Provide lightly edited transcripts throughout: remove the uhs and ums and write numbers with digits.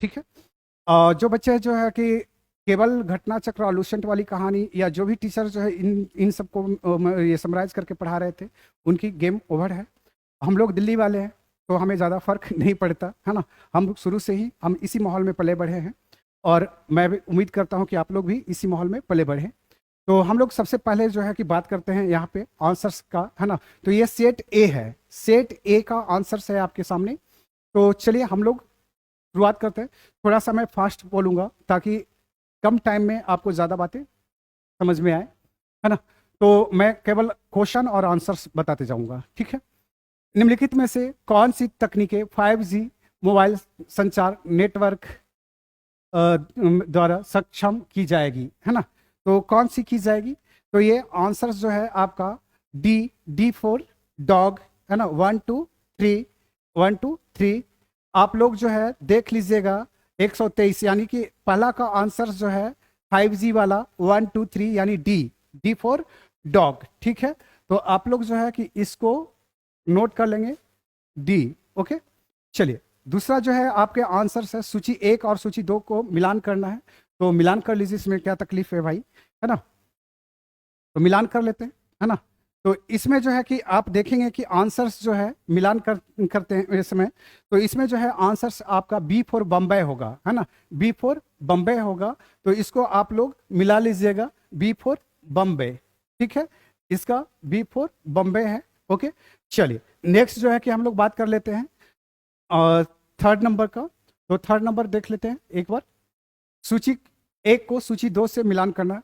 ठीक है। जो बच्चे जो है कि केवल घटना चक्र और लूसेंट वाली कहानी या जो भी टीचर जो है इन इन सबको ये समराइज करके पढ़ा रहे थे, उनकी गेम ओवर है। हम लोग दिल्ली वाले हैं तो हमें ज़्यादा फर्क नहीं पड़ता है ना। हम शुरू से ही हम इसी माहौल में पले बढ़े हैं और मैं भी उम्मीद करता हूं कि आप लोग भी इसी माहौल में पले बढ़े। तो हम लोग सबसे पहले जो है कि बात करते हैं यहाँ पे आंसर्स का, है ना। तो ये सेट ए है, सेट ए का आंसर्स है आपके सामने। तो चलिए हम लोग शुरुआत करते हैं। थोड़ा सा मैं फास्ट बोलूँगा ताकि कम टाइम में आपको ज़्यादा बातें समझ में आए, है ना। तो मैं केवल क्वेश्चन और आंसर्स बताते जाऊंगा, ठीक है। निम्नलिखित में से कौन सी तकनीकें 5G मोबाइल संचार नेटवर्क द्वारा सक्षम की जाएगी, है ना। तो कौन सी की जाएगी? तो ये आंसर जो है आपका डी फॉर डॉग, है ना। 1 2 3, 1 2 3। आप लोग जो है देख लीजिएगा 123, यानी कि पहला का आंसर जो है 5G वाला 1 2 3 यानी डी फॉर डॉग, ठीक है। तो आप लोग जो है कि इसको नोट कर लेंगे, डी। ओके, चलिए दूसरा जो है आपके आंसर्स है सूची 1 और सूची 2 को मिलान करना है। तो मिलान कर लीजिए, इसमें क्या तकलीफ है भाई, है ना। तो मिलान कर लेते हैं, है ना। तो इसमें जो है कि आप देखेंगे कि आंसर्स जो है मिलान करते हैं इसमें। तो इसमें जो है आंसर्स आपका बी फॉर बम्बई होगा, है ना। बी फॉर बम्बई होगा, तो इसको आप लोग मिला लीजिएगा, बी फॉर बम्बई, ठीक है। इसका बी फॉर बम्बई है। ओके, चलिए नेक्स्ट जो है कि हम लोग बात कर लेते हैं और थर्ड नंबर का। तो थर्ड नंबर देख लेते हैं एक बार। सूची 1 को सूची 2 से मिलान करना।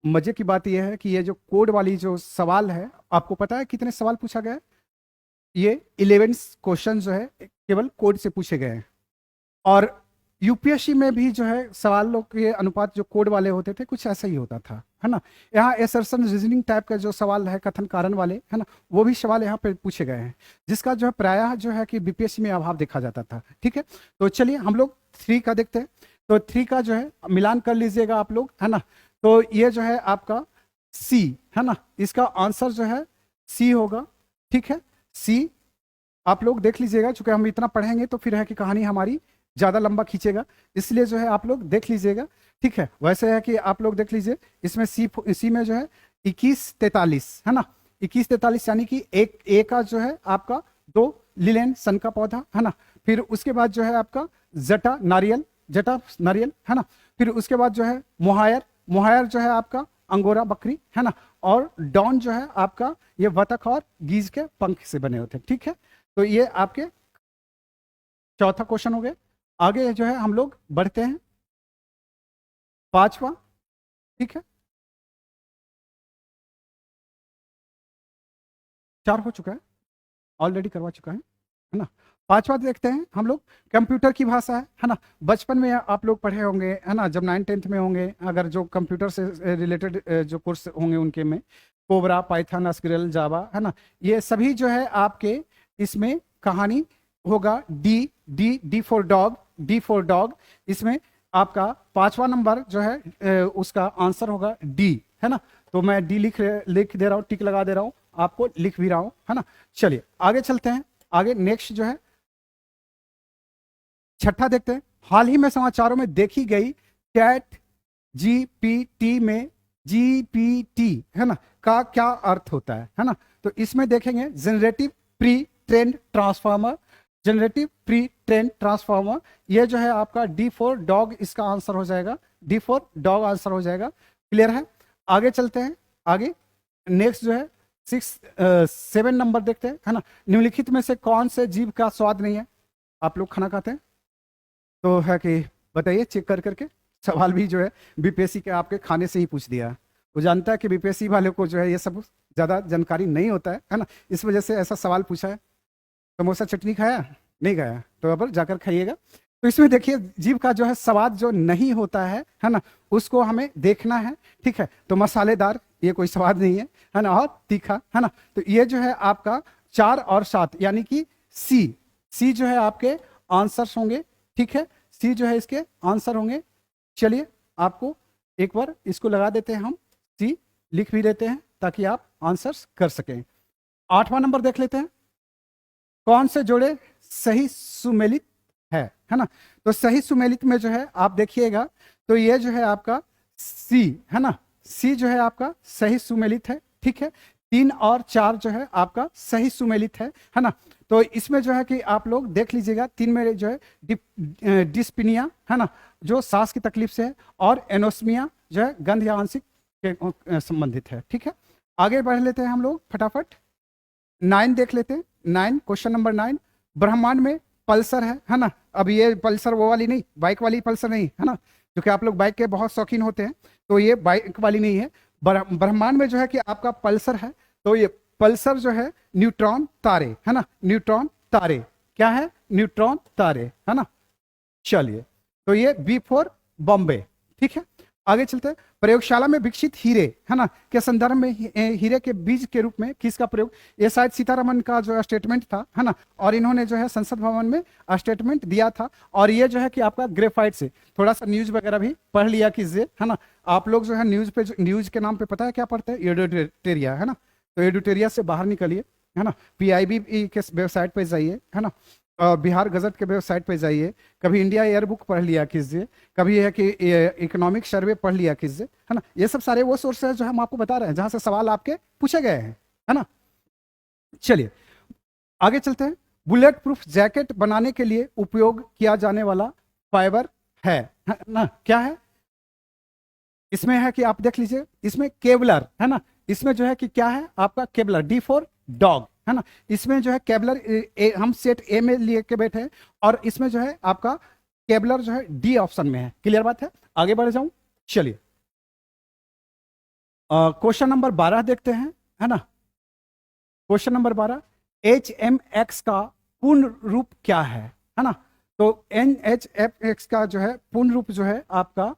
मजे की बात यह है कि ये जो कोड वाली जो सवाल है, आपको पता है कितने सवाल पूछा गया है? ये 11 क्वेश्चन जो है केवल कोड से पूछे गए हैं। और यूपीएससी में भी जो है सवालों के अनुपात जो कोड वाले होते थे कुछ ऐसा ही होता था, है ना। यहाँ एसर्शन रीजनिंग टाइप का जो सवाल है, कथन कारण वाले, है ना, वो भी सवाल यहाँ पे पूछे गए हैं, जिसका जो है प्रायः जो है कि बीपीएससी में अभाव देखा जाता था, ठीक है। तो चलिए हम लोग 3 का देखते हैं। तो 3 का जो है मिलान कर लीजिएगा आप लोग, है ना। तो ये जो है आपका सी, है ना। इसका आंसर जो है सी होगा, ठीक है। सी आप लोग देख लीजिएगा, चूंकि हम इतना पढ़ेंगे तो फिर है कि कहानी हमारी ज़्यादा लंबा खींचेगा, इसलिए जो है आप लोग देख लीजिएगा, ठीक है। वैसे है कि आप लोग देख लीजिए, इसमें सी में जो है 2143, है ना। 2143 यानी कि एक ए का जो है आपका 2 लिलेन सन का पौधा, है ना। फिर उसके बाद जो है आपका जटा नारियल, जटा नारियल, है ना। फिर उसके बाद जो है मोहायर, मोहायर जो है आपका अंगोरा बकरी, है ना। और डॉन जो है आपका ये बतख और गीज के पंख से बने होते हैं, ठीक है। तो ये आपके चौथा क्वेश्चन हो गया। आगे जो है हम लोग बढ़ते हैं, पांचवा, ठीक है। 4 हो चुका है, ऑलरेडी करवा चुका है ना। पांचवा देखते हैं हम लोग, कंप्यूटर की भाषा है ना। बचपन में आप लोग पढ़े होंगे, है ना, जब 9th 10th में होंगे, अगर जो कंप्यूटर से रिलेटेड जो कोर्स होंगे उनके में कोबरा, पाइथन, एसक्यूएल, जावा, है ना। ये सभी जो है आपके इसमें कहानी होगा D for dog, D for dog. इसमें आपका पांचवा नंबर जो है उसका आंसर होगा डी, है ना। तो मैं डी लिख दे रहा हूँ, टिक लगा दे रहा हूँ, आपको लिख भी रहा हूँ, है ना। चलिए आगे चलते हैं। आगे नेक्स्ट जो है छठा देखते हैं। हाल ही में समाचारों में देखी गई चैट जीपीटी में जीपीटी, है ना, का क्या अर्थ होता है ना। तो इसमें देखेंगे generative pre trend transformer, generative pre trend transformer. ये जो है आपका डी फॉर डॉग इसका आंसर हो जाएगा, डी फॉर डॉग आंसर हो जाएगा। क्लियर है? आगे चलते हैं। आगे नेक्स्ट जो है 7 नंबर देखते हैं, है ना। निम्नलिखित में से कौन से जीव का स्वाद नहीं है? आप लोग खाना खाते हैं तो है कि बताइए चेक कर करके। सवाल भी जो है बीपीएससी के आपके खाने से ही पूछ दिया। वो जानता है कि बीपीएससी वाले को जो है ये सब ज़्यादा जानकारी नहीं होता है ना। इस वजह से ऐसा सवाल पूछा है। समोसा चटनी खाया? नहीं खाया तो अब जाकर खाइएगा। तो इसमें देखिए जीव का जो है स्वाद जो नहीं होता है ना, उसको हमें देखना है, ठीक है। तो मसालेदार ये कोई स्वाद नहीं है ना, और तीखा, है ना। तो ये जो है आपका 4 और 7 यानी कि सी जो है आपके आंसर्स होंगे, ठीक है। सी जो है इसके आंसर होंगे। चलिए आपको एक बार इसको लगा देते हैं, हम सी लिख भी देते हैं ताकि आप आंसर्स कर सकें। 8वां नंबर देख लेते हैं। कौन से जोड़े सही सुमेलित है ना। तो सही सुमेलित में जो है आप देखिएगा, तो ये जो है आपका सी है ना, सी जो है आपका सही सुमेलित है, ठीक है। 3 और 4 जो है आपका सही सुमेलित है ना। तो इसमें जो है कि आप लोग देख लीजिएगा, 3 में जो है डिस्पिनिया है ना, जो सांस की तकलीफ से है, और एनोस्मिया जो है गंध या आंशिक के संबंधित है, ठीक है। आगे बढ़ लेते हैं हम लोग फटाफट, 9 देख लेते हैं। 9, क्वेश्चन नंबर 9, ब्रह्मांड में पल्सर है ना। अब ये पल्सर वो वाली नहीं, बाइक वाली पल्सर नहीं है ना, क्योंकि आप लोग बाइक के बहुत शौकीन होते हैं, तो ये बाइक वाली नहीं है। ब्रह्मांड में जो है कि आपका पल्सर है, तो ये पल्सर जो है न्यूट्रॉन तारे है ना, न्यूट्रॉन तारे क्या है, न्यूट्रॉन तारे है ना। चलिए, तो ये B4 बॉम्बे, ठीक है। आगे चलते हैं, प्रयोगशाला में विकसित हीरे है ना के संदर्भ में हीरे के बीज के रूप में किसका प्रयोग, ये शायद सीतारमन का जो स्टेटमेंट था है ना, और इन्होंने जो है संसद भवन में स्टेटमेंट दिया था। और ये जो है कि आपका ग्रेफाइट से थोड़ा सा न्यूज वगैरह भी पढ़ लिया कीजिए है ना। आप लोग जो है न्यूज पे, न्यूज के नाम पे पता है क्या पढ़ते हैं, एडिटोरिया है ना। तो एडिटोरिया से बाहर निकलिए है ना, PIB के वेबसाइट पे जाइए है ना, बिहार गजट के वेबसाइट पे जाइए, कभी इंडिया एयर बुक पढ़ लिया कीजिए, कभी है कि इकोनॉमिक सर्वे पढ़ लिया कीजिए है ना। ये सब सारे वो सोर्स है जो हम आपको बता रहे हैं, जहां से सवाल आपके पूछे गए हैं है ना। चलिए आगे चलते हैं, बुलेट प्रूफ जैकेट बनाने के लिए उपयोग किया जाने वाला फाइबर है ना, क्या है, इसमें है कि आप देख लीजिए, इसमें केवलर है ना, इसमें जो है कि क्या है आपका केवलर, D4 डॉग है ना। इसमें जो है केबलर हम सेट ए में लिए के बैठे हैं, और इसमें जो है आपका केबलर जो है D ऑप्शन में है। क्लियर बात है, आगे बढ़ जाऊं, चलिए क्वेश्चन नंबर 12 देखते हैं है ना। क्वेश्चन नंबर 12, HMX का पूर्ण रूप क्या है ना। तो NHFX का जो है पूर्ण रूप जो है आपका,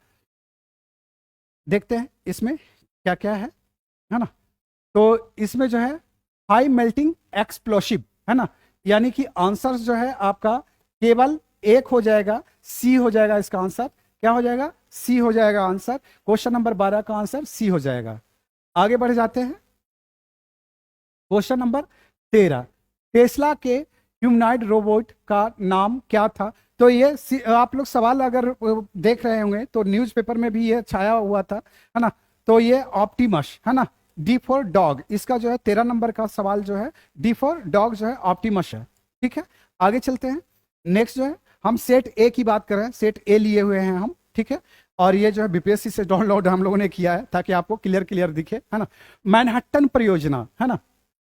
देखते हैं इसमें क्या क्या है ना। तो इसमें जो है हाई मेल्टिंग एक्सप्लोसिव है ना, यानी कि आंसर जो है आपका केवल एक हो जाएगा, सी हो जाएगा इसका आंसर, क्या हो जाएगा, सी हो जाएगा आंसर। क्वेश्चन नंबर 12 का आंसर सी हो जाएगा। आगे बढ़ जाते हैं, क्वेश्चन नंबर 13, टेस्ला के ह्यूमनॉइड रोबोट का नाम क्या था। तो ये आप लोग सवाल अगर देख रहे होंगे तो न्यूज़पेपर में भी ये छाया हुआ था है ना। तो ये ऑप्टिमस है ना, D4 डॉग, इसका जो है 13 नंबर का सवाल जो है D4 डॉग जो है ऑप्टिमस है, ठीक है। आगे चलते हैं, नेक्स्ट जो है हम सेट ए की बात कर रहे हैं, सेट ए लिए हुए हैं हम, ठीक है। और ये जो है BPSC से डाउनलोड हम लोगों ने किया है ताकि आपको क्लियर क्लियर दिखे है ना। मैनहट्टन परियोजना है ना,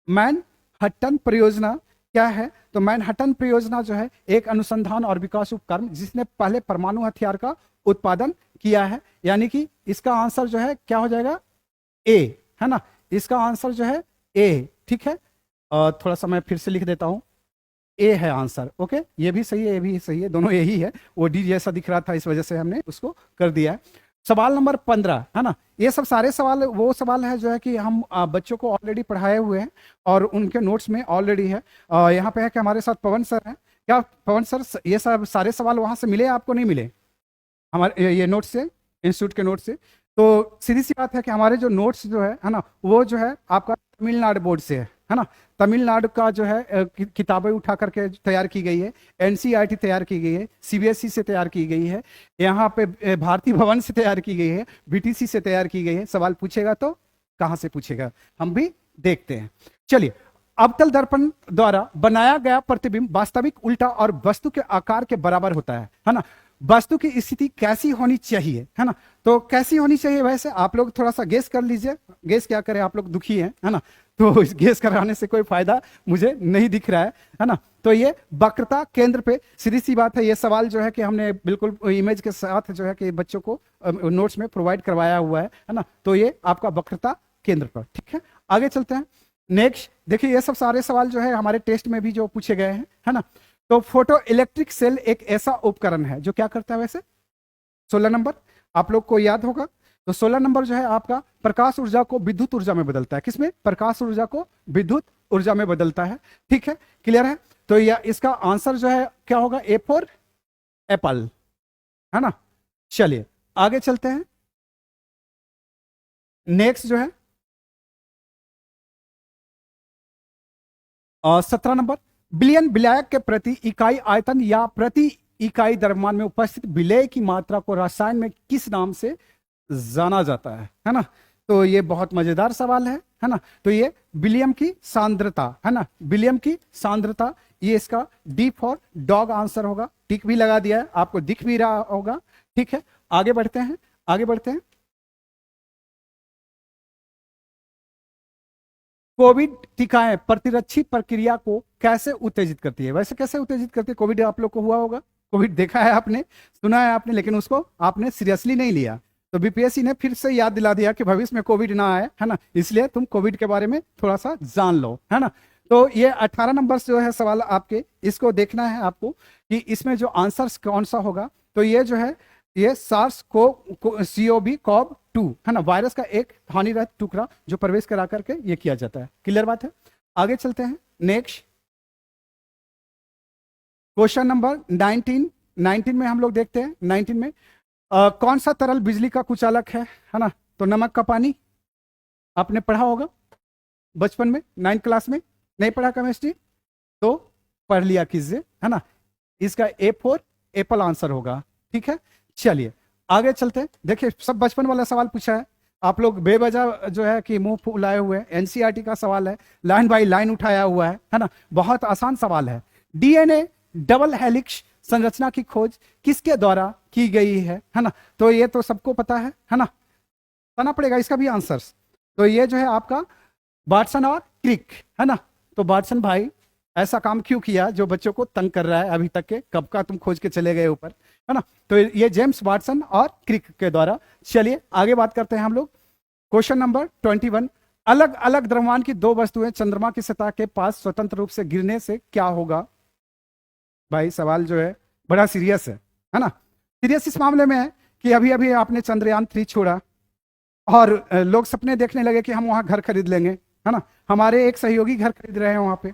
मैनहट्टन परियोजना क्या है, तो मैनहट्टन परियोजना जो है एक अनुसंधान और विकास उपक्रम जिसने पहले परमाणु हथियार का उत्पादन किया है, यानी कि इसका आंसर जो है क्या हो जाएगा, ए है ना, इसका आंसर जो है ए, ठीक है। थोड़ा सा मैं फिर से लिख देता हूं, ए है आंसर, ओके। ये भी सही है, ये भी सही है, दोनों ए ही है, वो डी जैसा दिख रहा था इस वजह से हमने उसको कर दिया है। सवाल नंबर 15 है ना, ये सब सारे सवाल वो सवाल है जो है कि हम बच्चों को ऑलरेडी पढ़ाए हुए हैं और उनके नोट्स में ऑलरेडी है। यहाँ पे है कि हमारे साथ पवन सर हैं, क्या पवन सर ये सब सारे सवाल वहां से मिले आपको, नहीं मिले हमारे ये नोट्स से, इंस्टीट्यूट के नोट्स से। तो सीधी सी बात है कि हमारे जो नोट्स जो है ना, वो जो है आपका तमिलनाडु बोर्ड से है ना। तमिलनाडु का जो है किताबें उठा करके तैयार की गई है, NCERT तैयार की गई है, CBSE से तैयार की गई है, यहाँ पे भारती भवन से तैयार की गई है, BTC से तैयार की गई है। सवाल पूछेगा तो कहाँ से पूछेगा, हम भी देखते हैं। चलिए, अवतल दर्पण द्वारा बनाया गया प्रतिबिंब वास्तविक, उल्टा और वस्तु के आकार के बराबर होता है ना। वस्तु की स्थिति कैसी होनी चाहिए है ना, तो कैसी होनी चाहिए, वैसे आप लोग थोड़ा सा गेस कर लीजिए। गेस क्या करें, आप लोग दुखी हैं है ना, तो इस गेस कराने से कोई फायदा मुझे नहीं दिख रहा है ना। तो ये वक्रता केंद्र पे, सीधी सी बात है, ये सवाल जो है कि हमने बिल्कुल इमेज के साथ जो है कि बच्चों को नोट्स में प्रोवाइड करवाया हुआ है ना। तो ये आपका वक्रता केंद्र पर, ठीक है। आगे चलते हैं, नेक्स्ट देखिए, ये सब सारे सवाल जो है हमारे टेस्ट में भी जो पूछे गए हैं है ना। तो फोटो इलेक्ट्रिक सेल एक ऐसा उपकरण है जो क्या करता है, वैसे 16 नंबर आप लोग को याद होगा। तो 16 नंबर जो है आपका प्रकाश ऊर्जा को विद्युत ऊर्जा में बदलता है, किसमें, प्रकाश ऊर्जा को विद्युत ऊर्जा में बदलता है, ठीक है, क्लियर है। तो यह इसका आंसर जो है क्या होगा, A फॉर एप्पल है ना। चलिए आगे चलते हैं, नेक्स्ट जो है 17 नंबर, बिलियन विलायक के प्रति इकाई आयतन या प्रति इकाई द्रव्यमान में उपस्थित विलेय की मात्रा को रसायन में किस नाम से जाना जाता है ना। तो ये बहुत मजेदार सवाल है ना। तो ये विलियम की सांद्रता है ना, विलियम की सांद्रता, ये इसका डी फॉर डॉग आंसर होगा। टिक भी लगा दिया है, आपको दिख भी रहा होगा। ठीक है, आगे बढ़ते हैं, आगे बढ़ते हैं। कोविड टीकाएं प्रतिरक्षी प्रक्रिया को कैसे उत्तेजित करती है? वैसे कैसे उत्तेजित करती है? कोविड आप लोग को हुआ होगा, कोविड देखा है आपने, सुना है आपने, लेकिन उसको आपने सीरियसली नहीं लिया। तो बीपीएससी ने फिर से याद दिला दिया कि भविष्य में कोविड ना आए, है ना, इसलिए तुम कोविड के बारे में थोड़ा सा जान लो, है ना। तो ये 18 नंबर जो है सवाल आपके, इसको देखना है आपको कि इसमें जो आंसर कौन सा होगा। तो ये जो है ये सार्स CoV कॉव 2 है ना, वायरस का एक हानिरहित टुकड़ा जो प्रवेश करा करके ये किया जाता है। क्लियर बात है, आगे चलते हैं। नेक्स्ट क्वेश्चन नंबर 19 में हम लोग देखते हैं। 19 में कौन सा तरल बिजली का कुचालक है ना। तो नमक का पानी, आपने पढ़ा होगा बचपन में, 9th क्लास में। नहीं पढ़ा केमिस्ट्री तो पढ़ लिया कीजिए, है ना। इसका A4 एप्पल आंसर होगा। ठीक है, चलिए आगे चलते हैं। देखिए सब बचपन वाला सवाल पूछा है, आप लोग बेवजह जो है कि मुंह फुलाए हुए हैं। एनसीईआरटी का सवाल है, लाइन बाय लाइन उठाया हुआ है ना। बहुत आसान सवाल है। डीएनए डबल हेलिक्स संरचना की खोज किसके द्वारा की गई है ना। तो ये तो सबको पता है ना, पता पड़ेगा इसका भी आंसर्स। तो ये जो है आपका वाटसन और क्रिक है ना। तो वाटसन भाई ऐसा काम क्यों किया जो बच्चों को तंग कर रहा है अभी तक के, कब का तुम खोज के चले गए ऊपर, है ना। तो ये जेम्स वाटसन और क्रिक के द्वारा। चलिए आगे बात करते हैं हम लोग। क्वेश्चन नंबर 21, अलग अलग द्रव्यमान की दो वस्तुएं चंद्रमा की सतह के पास स्वतंत्र रूप से गिरने से क्या होगा? भाई सवाल जो है बड़ा सीरियस है ना। सीरियस इस मामले में है कि अभी अभी आपने चंद्रयान 3 छोड़ा और लोग सपने देखने लगे कि हम वहां घर खरीद लेंगे, है ना। हमारे एक सहयोगी घर खरीद रहे हैं वहां पे।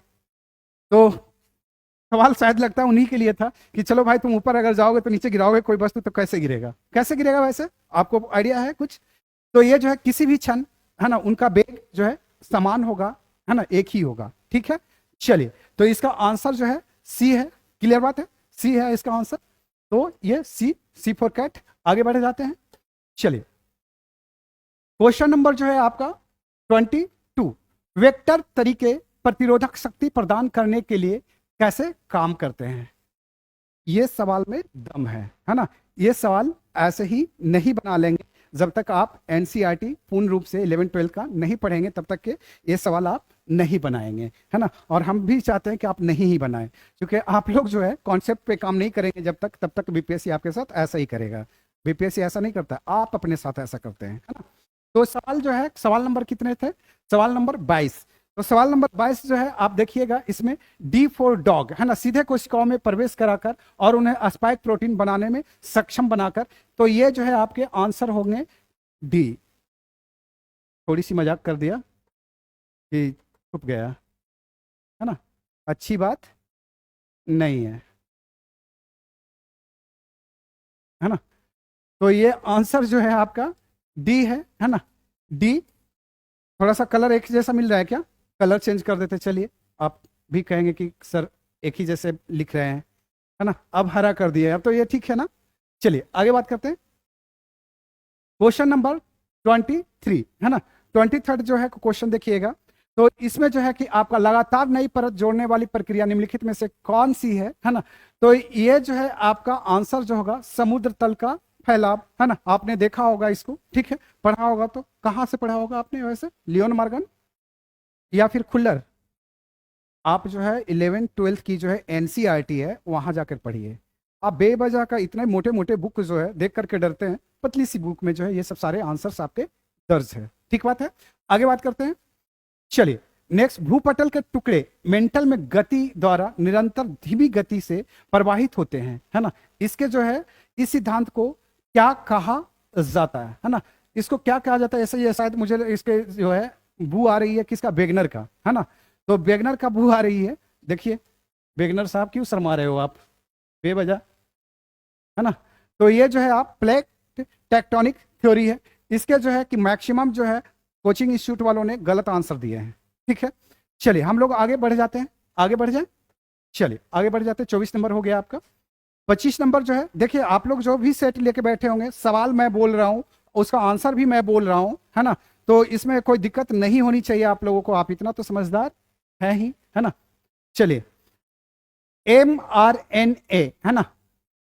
तो सवाल शायद लगता है उन्हीं के लिए था कि चलो भाई तुम ऊपर अगर जाओगे तो नीचे गिराओगे कोई वस्तु तो कैसे गिरेगा, कैसे गिरेगा, वैसे आपको आइडिया है कुछ? तो ये जो है किसी भी क्षण, है ना, उनका वेग जो है समान होगा, है ना, एक ही होगा। ठीक है, चलिए तो इसका आंसर जो है सी है। क्लियर बात है, सी है इसका आंसर। तो ये सी फॉर कैट। आगे बढ़े जाते हैं। चलिए क्वेश्चन नंबर जो है आपका 22, वेक्टर तरीके प्रतिरोधक शक्ति प्रदान करने के लिए कैसे काम करते हैं? ये सवाल में दम है ना। ये सवाल ऐसे ही नहीं बना लेंगे जब तक आप एनसीईआरटी पूर्ण रूप से 11-12 का नहीं पढ़ेंगे, तब तक के ये सवाल आप नहीं बनाएंगे, है ना। और हम भी चाहते हैं कि आप नहीं ही बनाएं, क्योंकि आप लोग जो है कॉन्सेप्ट पे काम नहीं करेंगे जब तक, तब तक बीपीएससी आपके साथ ऐसा ही करेगा। बीपीएससी ऐसा नहीं करता, आप अपने साथ ऐसा करते हैं, है ना। तो सवाल जो है, सवाल नंबर कितने थे? सवाल नंबर 22। तो सवाल नंबर 22 जो है आप देखिएगा, इसमें डी फॉर डॉग, है ना, सीधे कोशिकाओं में प्रवेश कराकर और उन्हें स्पाइक प्रोटीन बनाने में सक्षम बनाकर। तो ये जो है आपके आंसर होंगे डी। थोड़ी सी मजाक कर दिया कि छुप गया, है ना, अच्छी बात नहीं है ना। तो ये आंसर जो है आपका डी है ना, डी। थोड़ा सा कलर एक जैसा मिल रहा है क्या? कलर चेंज कर देते, चलिए। आप भी कहेंगे कि सर एक ही जैसे लिख रहे हैं, है ना। अब हरा कर दिए, अब तो ये ठीक है ना। चलिए आगे बात करते हैं। क्वेश्चन नंबर 23 है ना, 23 जो है क्वेश्चन देखिएगा। तो इसमें जो है कि आपका लगातार नई परत जोड़ने वाली प्रक्रिया निम्नलिखित में से कौन सी है ना। तो ये जो है आपका आंसर जो होगा समुद्र तल का फैलाव, है ना। आपने देखा होगा इसको, ठीक है, पढ़ा होगा। तो कहां से पढ़ा होगा आपने वैसे? लियोन मार्गन या फिर खुल्लर? आप जो है 11-12 की जो है एनसीईआरटी है वहां जाकर पढ़िए। आप बेवजह का इतने मोटे मोटे बुक जो है देख करके डरते हैं, पतली सी बुक में जो है ये सब सारे आंसर्स आपके दर्ज है। ठीक बात है, आगे बात करते हैं। चलिए नेक्स्ट, भूपटल के टुकड़े मेंटल में गति द्वारा निरंतर धीमी गति से प्रवाहित होते हैं, है ना। इसके जो है इस सिद्धांत को क्या कहा जाता है ना। इसको क्या कहा जाता है? ऐसे ही शायद मुझे इसके जो है बू आ रही है किसका? वेगनर का, है ना। तो वेगनर का बू आ रही है। देखिए वेगनर साहब क्यों शर्मा रहे हो आप बेवजह, है ना। तो ये जो है आप प्लेट टेक्टोनिक थ्योरी है। इसके जो है कि मैक्सिमम जो है कोचिंग इंस्टीट्यूट वालों ने गलत आंसर दिए हैं। ठीक है, चलिए हम लोग आगे बढ़ जाते हैं, आगे बढ़ जाए। चलिए आगे बढ़ जाते हैं। 24 नंबर हो गया आपका। 25 नंबर जो है, देखिए आप लोग जो भी सेट लेके बैठे होंगे, सवाल मैं बोल रहा हूं, उसका आंसर भी मैं बोल रहा हूं, है ना। तो इसमें कोई दिक्कत नहीं होनी चाहिए आप लोगों को, आप इतना तो समझदार है ही, है ना। चलिए, mRNA, है ना,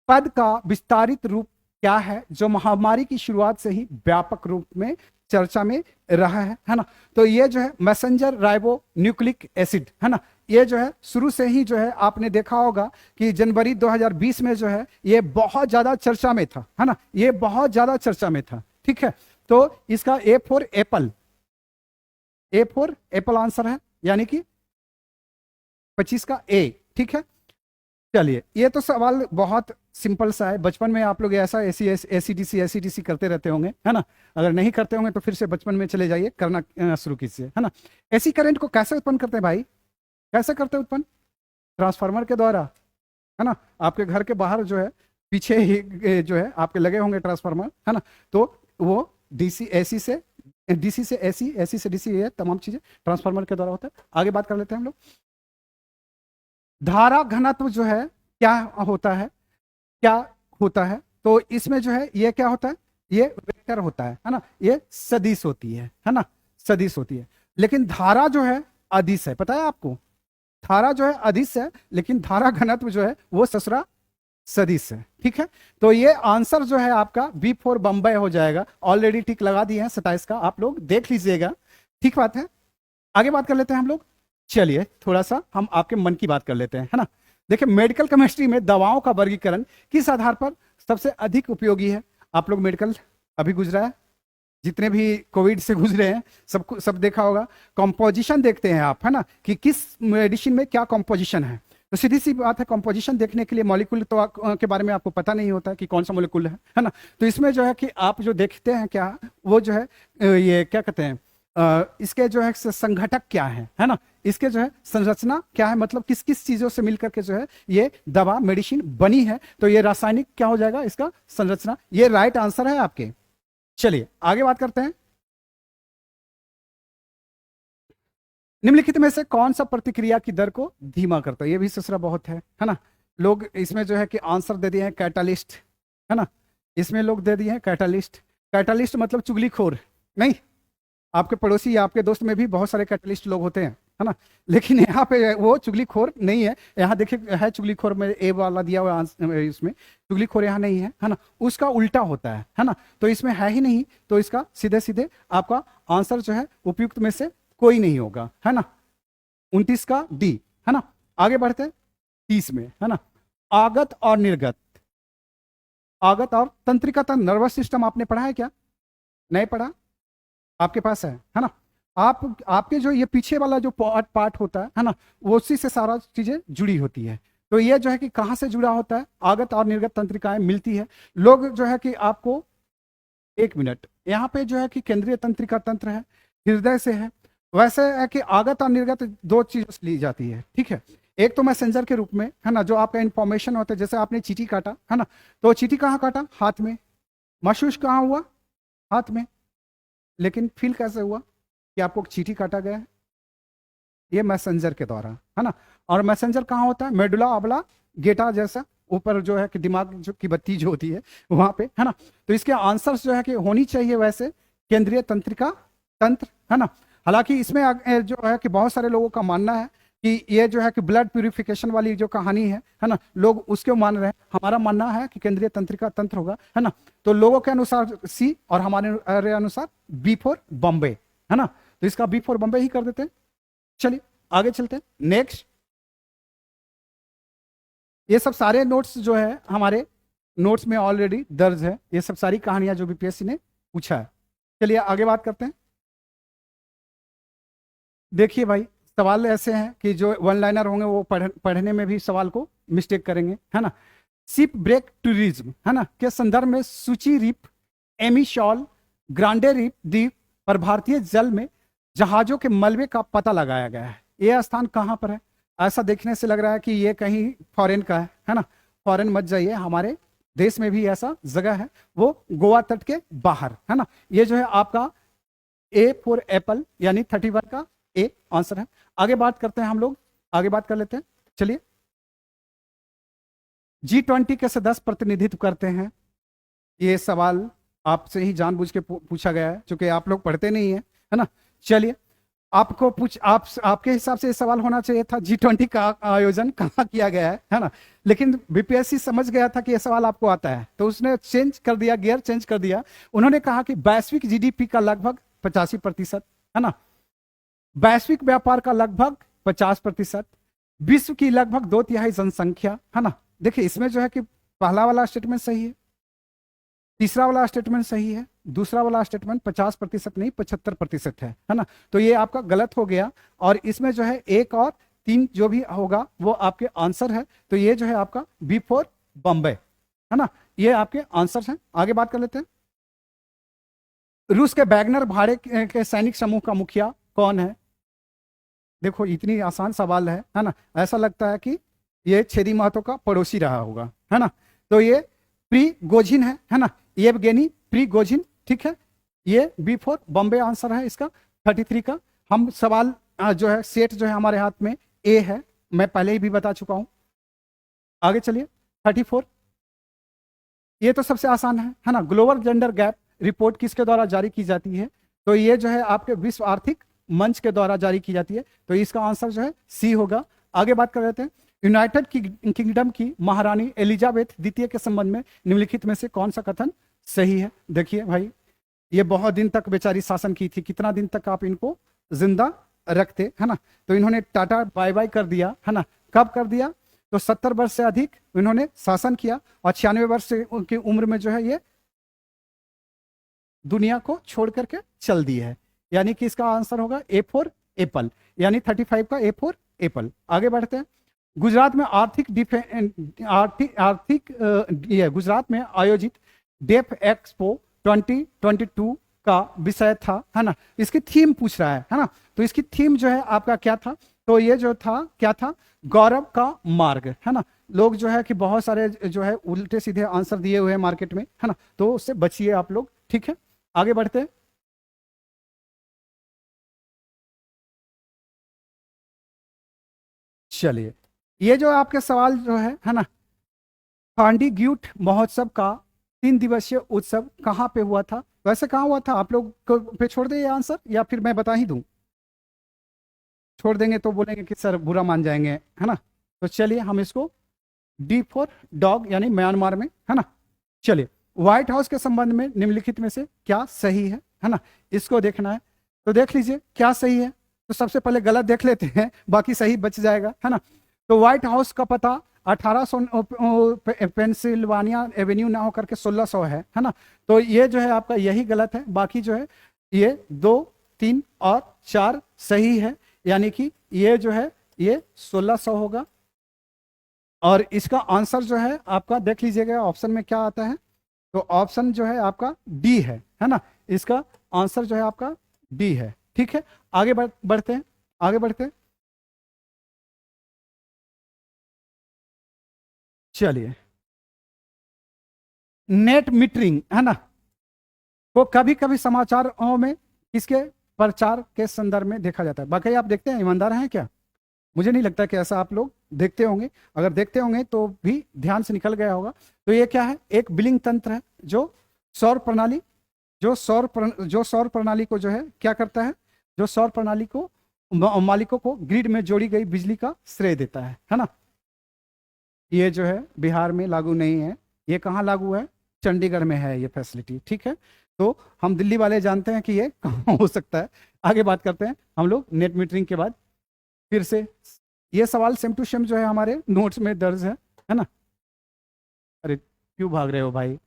पद का विस्तारित रूप क्या है जो महामारी की शुरुआत से ही व्यापक रूप में चर्चा में रहा है ना। तो ये जो है मैसेंजर राइबो न्यूक्लिक एसिड, है ना। ये जो है शुरू से ही जो है आपने देखा होगा कि जनवरी 2020 में जो है ये बहुत ज्यादा चर्चा में था, है ना, ये बहुत ज्यादा चर्चा में था, ठीक है। तो इसका A for Apple, A for Apple answer है, यानी कि 25 का ए, ठीक है। चलिए, ये तो सवाल बहुत सिंपल सा है, बचपन में आप लोग ऐसा एसी डीसी करते रहते होंगे, है ना। अगर नहीं करते होंगे तो फिर से बचपन में चले जाइए, करना शुरू कीजिए, है ना। एसी करंट को कैसे उत्पन्न करते हैं भाई, कैसे करते हैं उत्पन्न? ट्रांसफार्मर के द्वारा, है ना। आपके घर के बाहर जो है पीछे ही जो है आपके लगे होंगे ट्रांसफार्मर, है ना। तो वो डीसी से एसी, एसी से डीसी, ये तमाम चीजें ट्रांसफार्मर के द्वारा होता है। आगे बात कर लेते हैं हम लोग। धारा घनत्व जो है क्या होता है, क्या होता है? तो इसमें जो है ये क्या होता है, ये वेक्टर होता है ना, ये सदिश होती है ना, सदिश होती है। लेकिन धारा जो है अदिश है, पता है आपको। धारा जो है अदिश है, लेकिन धारा घनत्व जो है वो ससुरा सदिश है, ठीक है। तो ये आंसर जो है आपका बी फॉर बम्बई हो जाएगा। ऑलरेडी टिक लगा दिए हैं 27 का, आप लोग देख लीजिएगा, ठीक बात है। आगे बात कर लेते हैं हम लोग। चलिए, थोड़ा सा हम आपके मन की बात कर लेते हैं, है ना। देखिए, मेडिकल केमिस्ट्री में दवाओं का वर्गीकरण किस आधार पर सबसे अधिक उपयोगी है? आप लोग मेडिकल अभी गुजरा है, जितने भी कोविड से गुजरे हैं सब देखा होगा। कंपोजिशन देखते हैं आप, है ना, कि किस मेडिसिन में क्या कंपोजिशन है। तो सीधी सी बात है, कंपोजिशन देखने के लिए मॉलिक्यूल तो के बारे में आपको पता नहीं होता कि कौन सा मॉलिक्यूल है ना। तो इसमें जो है कि आप जो देखते हैं क्या, वो जो है ये क्या कहते हैं, इसके जो है संघटक क्या है ना, इसके जो है संरचना क्या है, मतलब किस किस चीजों से मिलकर के जो है ये दवा मेडिसिन बनी है। तो ये रासायनिक क्या हो जाएगा, इसका संरचना। ये राइट आंसर है आपके। चलिए आगे बात करते हैं। निम्नलिखित में से कौन सा प्रतिक्रिया की दर को धीमा करता है? ये भी ससुरा बहुत है ना। लोग इसमें जो है कि आंसर दे दिए हैं कैटालिस्ट, है ना। इसमें लोग दे दिए हैं कैटालिस्ट। कैटालिस्ट मतलब चुगलीखोर नहीं। आपके पड़ोसी या आपके दोस्त में भी बहुत सारे कैटलिस्ट लोग होते हैं, है ना। लेकिन यहाँ पे वो चुगलीखोर नहीं है। यहाँ देखिए है चुगलीखोर में ए वाला दिया हुआ इसमें चुगलीखोर यहाँ नहीं है, है ना। उसका उल्टा होता है ना। तो इसमें है ही नहीं, तो इसका सीधे सीधे आपका आंसर जो है उपयुक्त में से कोई नहीं होगा, है ना। 29 का डी, है ना। आगे बढ़ते हैं 30 में, है ना। आगत और निर्गत, आगत और तंत्रिका तंत्र, नर्वस सिस्टम आपने पढ़ा है क्या? नहीं पढ़ा? आपके पास है ना। आपके जो ये पीछे वाला जो पार्ट होता है ना, वो उसी से सारा चीजें जुड़ी होती है। तो ये जो है कि कहां से जुड़ा होता है, आगत और निर्गत तंत्रिकाएं मिलती है। लोग जो है कि आपको, एक मिनट, यहाँ पे जो है कि केंद्रीय तंत्रिका तंत्र है, हृदय से है। वैसे है कि आगत और निर्गत दो चीजों से ली जाती है, ठीक है। एक तो मैसेंजर के रूप में, है ना, जो आपका इंफॉर्मेशन होता है। जैसे आपने चीटी काटा, है ना, तो चीटी कहाँ काटा? हाथ में। महसूस कहाँ हुआ? हाथ में। लेकिन फील कैसे हुआ कि आपको चीटी काटा गया है? ये मैसेंजर के द्वारा, है ना। और मैसेंजर कहाँ होता है? मेडुला ऑब्ला गेटा जैसा, ऊपर जो है कि दिमाग जो की बत्ती जो होती है वहां पे, है ना। तो इसके आंसर्स जो है कि होनी चाहिए वैसे केंद्रीय तंत्रिका तंत्र, है ना। हालांकि इसमें जो है कि बहुत सारे लोगों का मानना है कि ये जो है कि ब्लड प्यूरिफिकेशन वाली जो कहानी है ना, लोग उसके मान रहे हैं। हमारा मानना है कि केंद्रीय तंत्रिका तंत्र होगा, है ना। तो लोगों के अनुसार सी और हमारे अनुसार बी फॉर बॉम्बे, है ना। तो इसका बी फॉर बॉम्बे ही कर देते हैं। चलिए आगे चलते हैं नेक्स्ट। ये सब सारे नोट्स जो है हमारे नोट्स में ऑलरेडी दर्ज है, ये सब सारी कहानियां जो बीपीएससी ने पूछा है। चलिए आगे बात करते हैं। देखिए भाई, सवाल ऐसे हैं कि जो वन लाइनर होंगे वो पढ़ने में भी सवाल को मिस्टेक करेंगे, है ना। शिप ब्रेक टूरिज्म, है ना, के संदर्भ में सूची रिप, एमी शॉल, ग्रांडे रिप द्वीप पर भारतीय जल में जहाजों के मलबे का पता लगाया गया है। यह स्थान कहाँ पर है? ऐसा देखने से लग रहा है कि ये कहीं फॉरेन का है ना। फॉरेन मत जाइए, हमारे देश में भी ऐसा जगह है, वो गोवा तट के बाहर, है ना। ये जो है आपका ए फॉर एप्पल यानी 31 का ए आंसर है। आगे बात करते हैं हम लोग, आगे बात कर लेते हैं। चलिए G20 के सदस्य प्रतिनिधित्व करते हैं? ये सवाल आपसे ही जानबूझ के पूछा गया है, क्योंकि आप लोग पढ़ते नहीं है ना। चलिए, आपको आपके हिसाब से ये सवाल होना चाहिए था G20 का आयोजन कहाँ किया गया है ना। लेकिन बीपीएससी समझ गया था कि ये सवाल आपको आता है, तो उसने चेंज कर दिया, गियर चेंज कर दिया। उन्होंने कहा कि वैश्विक जीडीपी का लगभग 85% है ना, वैश्विक व्यापार का लगभग 50%, विश्व की लगभग 2/3 जनसंख्या है ना। देखिए, इसमें जो है कि पहला वाला स्टेटमेंट सही है, तीसरा वाला स्टेटमेंट सही है, दूसरा वाला स्टेटमेंट 50% नहीं 75% है ना। तो ये आपका गलत हो गया, और इसमें जो है 1 और 3 जो भी होगा वो आपके आंसर है। तो ये जो है आपका बी फॉर बॉम्बे है ना, ये आपके आंसर हैं। आगे बात कर लेते हैं। रूस के वैगनर भाड़े के सैनिक समूह का मुखिया कौन है? देखो, इतनी आसान सवाल है ना, ऐसा लगता है कि ये छेदी महतो का पड़ोसी रहा होगा, है ना। तो ये प्रिगोजिन है ना, येवगेनी प्रिगोजिन, ठीक है। ये बी फॉर बॉम्बे आंसर है इसका 33 का। हम सवाल जो है सेट जो है हमारे हाथ में ए है, मैं पहले ही भी बता चुका हूं। आगे चलिए 34, ये तो सबसे आसान है ना। ग्लोबल जेंडर गैप रिपोर्ट किसके द्वारा जारी की जाती है? तो ये जो है आपके विश्व आर्थिक मंच के द्वारा जारी की जाती है, तो इसका आंसर जो है सी होगा। आगे बात कर लेते हैं। यूनाइटेड किंगडम की महारानी एलिजाबेथ द्वितीय के संबंध में निम्नलिखित में से कौन सा कथन सही है? देखिए भाई, ये बहुत दिन तक बेचारी शासन की थी, कितना दिन तक आप इनको जिंदा रखते, है ना। तो इन्होंने टाटा बाय बाय कर दिया, है ना। कब कर दिया? तो 70 वर्ष से अधिक इन्होंने शासन किया, और 96 वर्ष की उम्र में जो है ये दुनिया को छोड़ करके चल दी है। यानी कि इसका आंसर होगा ए फॉर एप्पल, यानी 35 का ए फॉर एप्पल। आगे बढ़ते हैं। गुजरात में गुजरात में आयोजित डेफ एक्सपो 2022 का विषय था, है ना। इसकी थीम पूछ रहा है ना। तो इसकी थीम जो है आपका क्या था? तो ये जो था क्या था? गौरव का मार्ग, है ना। लोग जो है कि बहुत सारे जो है उल्टे सीधे आंसर दिए हुए हैं मार्केट में, है ना, तो उससे बचिए आप लोग, ठीक है। आगे बढ़ते हैं। चलिए, ये जो आपके सवाल जो है ना, खांडीग्यूट महोत्सव का 3 दिवसीय उत्सव कहाँ पे हुआ था? वैसे कहाँ हुआ था? आप लोग को पे छोड़ दे ये आंसर, या फिर मैं बता ही दूं? छोड़ देंगे तो बोलेंगे कि सर बुरा मान जाएंगे, है ना। तो चलिए हम इसको डी फॉर डॉग, यानी म्यांमार में, है ना। चलिए, व्हाइट हाउस के संबंध में निम्नलिखित में से क्या सही है ना, इसको देखना है। तो देख लीजिए क्या सही है। तो सबसे पहले गलत देख लेते हैं, बाकी सही बच जाएगा, है ना। तो व्हाइट हाउस का पता 1800 पेंसिल्वानिया एवेन्यू ना होकर के 1600 है ना। तो ये जो है आपका यही गलत है, बाकी जो है ये 2, 3 और 4 सही है, यानी कि ये जो है ये 1600 होगा। और इसका आंसर जो है आपका देख लीजिएगा ऑप्शन में क्या आता है। तो ऑप्शन जो है आपका डी है ना। इसका आंसर जो है आपका डी है, ठीक है। आगे बढ़ते हैं, आगे बढ़ते हैं। चलिए, नेट मीटरिंग, है ना, को कभी कभी समाचारों में किसके प्रचार के संदर्भ में देखा जाता है? बाकी आप देखते हैं, ईमानदार हैं क्या? मुझे नहीं लगता कि ऐसा आप लोग देखते होंगे। अगर देखते होंगे तो भी ध्यान से निकल गया होगा। तो ये क्या है? एक बिलिंग तंत्र है जो सौर प्रणाली जो सौर प्रणाली को जो है क्या करता है, जो सौर प्रणाली को मालिकों को ग्रिड में जोड़ी गई बिजली का श्रेय देता है ना। ये जो है बिहार में लागू नहीं है, ये कहाँ लागू है? चंडीगढ़ में है ये फैसिलिटी, ठीक है। तो हम दिल्ली वाले जानते हैं कि ये कहाँ हो सकता है। आगे बात करते हैं हम लोग नेट मीटरिंग के बाद। फिर से ये सवाल सेम टू सेम जो है हमारे नोट्स में दर्ज है ना। अरे क्यों भाग रहे हो भाई?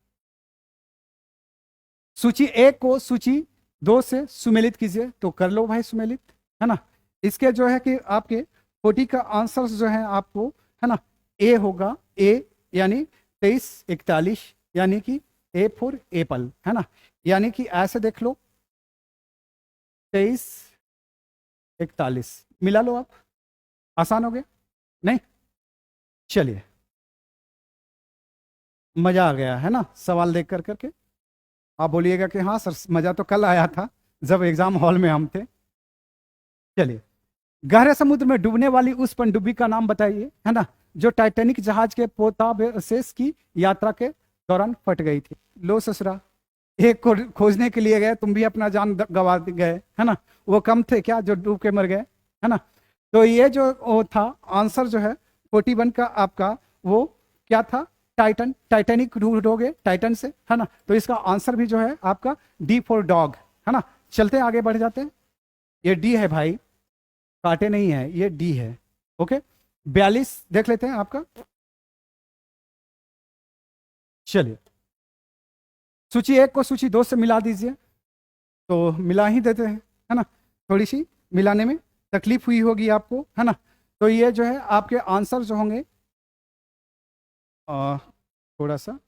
सूची 1 को सूची 2 से सुमेलित कीजिए। तो कर लो भाई सुमेलित, है ना। इसके जो है कि आपके 40 का आंसर जो है आपको, है ना, ए होगा, ए यानी 2341, यानी कि ए फॉर एप्पल, है ना। यानी कि ऐसे देख लो 2341 मिला लो आप, आसान हो गया नहीं? चलिए, मजा आ गया है ना सवाल देख कर करके। आप बोलिएगा कि हाँ सर मजा तो कल आया था जब एग्जाम हॉल में हम थे। चलिए, गहरे समुद्र में डूबने वाली उस पनडुब्बी का नाम बताइए, है ना। जो टाइटैनिक जहाज के पोताबेशेस की यात्रा के दौरान फट गई थी। लो ससुरा, एक को खोजने के लिए गए, तुम भी अपना जान गंवा गए, है ना। वो कम थे क्या जो डूब के मर गए, है ना। तो ये जो वो था आंसर जो है 41 का आपका वो क्या था, टाइटन, टाइटैनिक डूबोगे टाइटन से, है ना। तो इसका आंसर भी जो है आपका डी फॉर डॉग, है ना। चलते आगे बढ़ जाते हैं। ये डी है भाई, काटे नहीं है, ये डी है। ओके, 42 देख लेते हैं आपका। चलिए, सूची 1 को सूची 2 से मिला दीजिए। तो मिला ही देते हैं, है ना। थोड़ी सी मिलाने में तकलीफ हुई होगी आपको, है ना। तो ये जो है आपके आंसर जो होंगे थोड़ा सा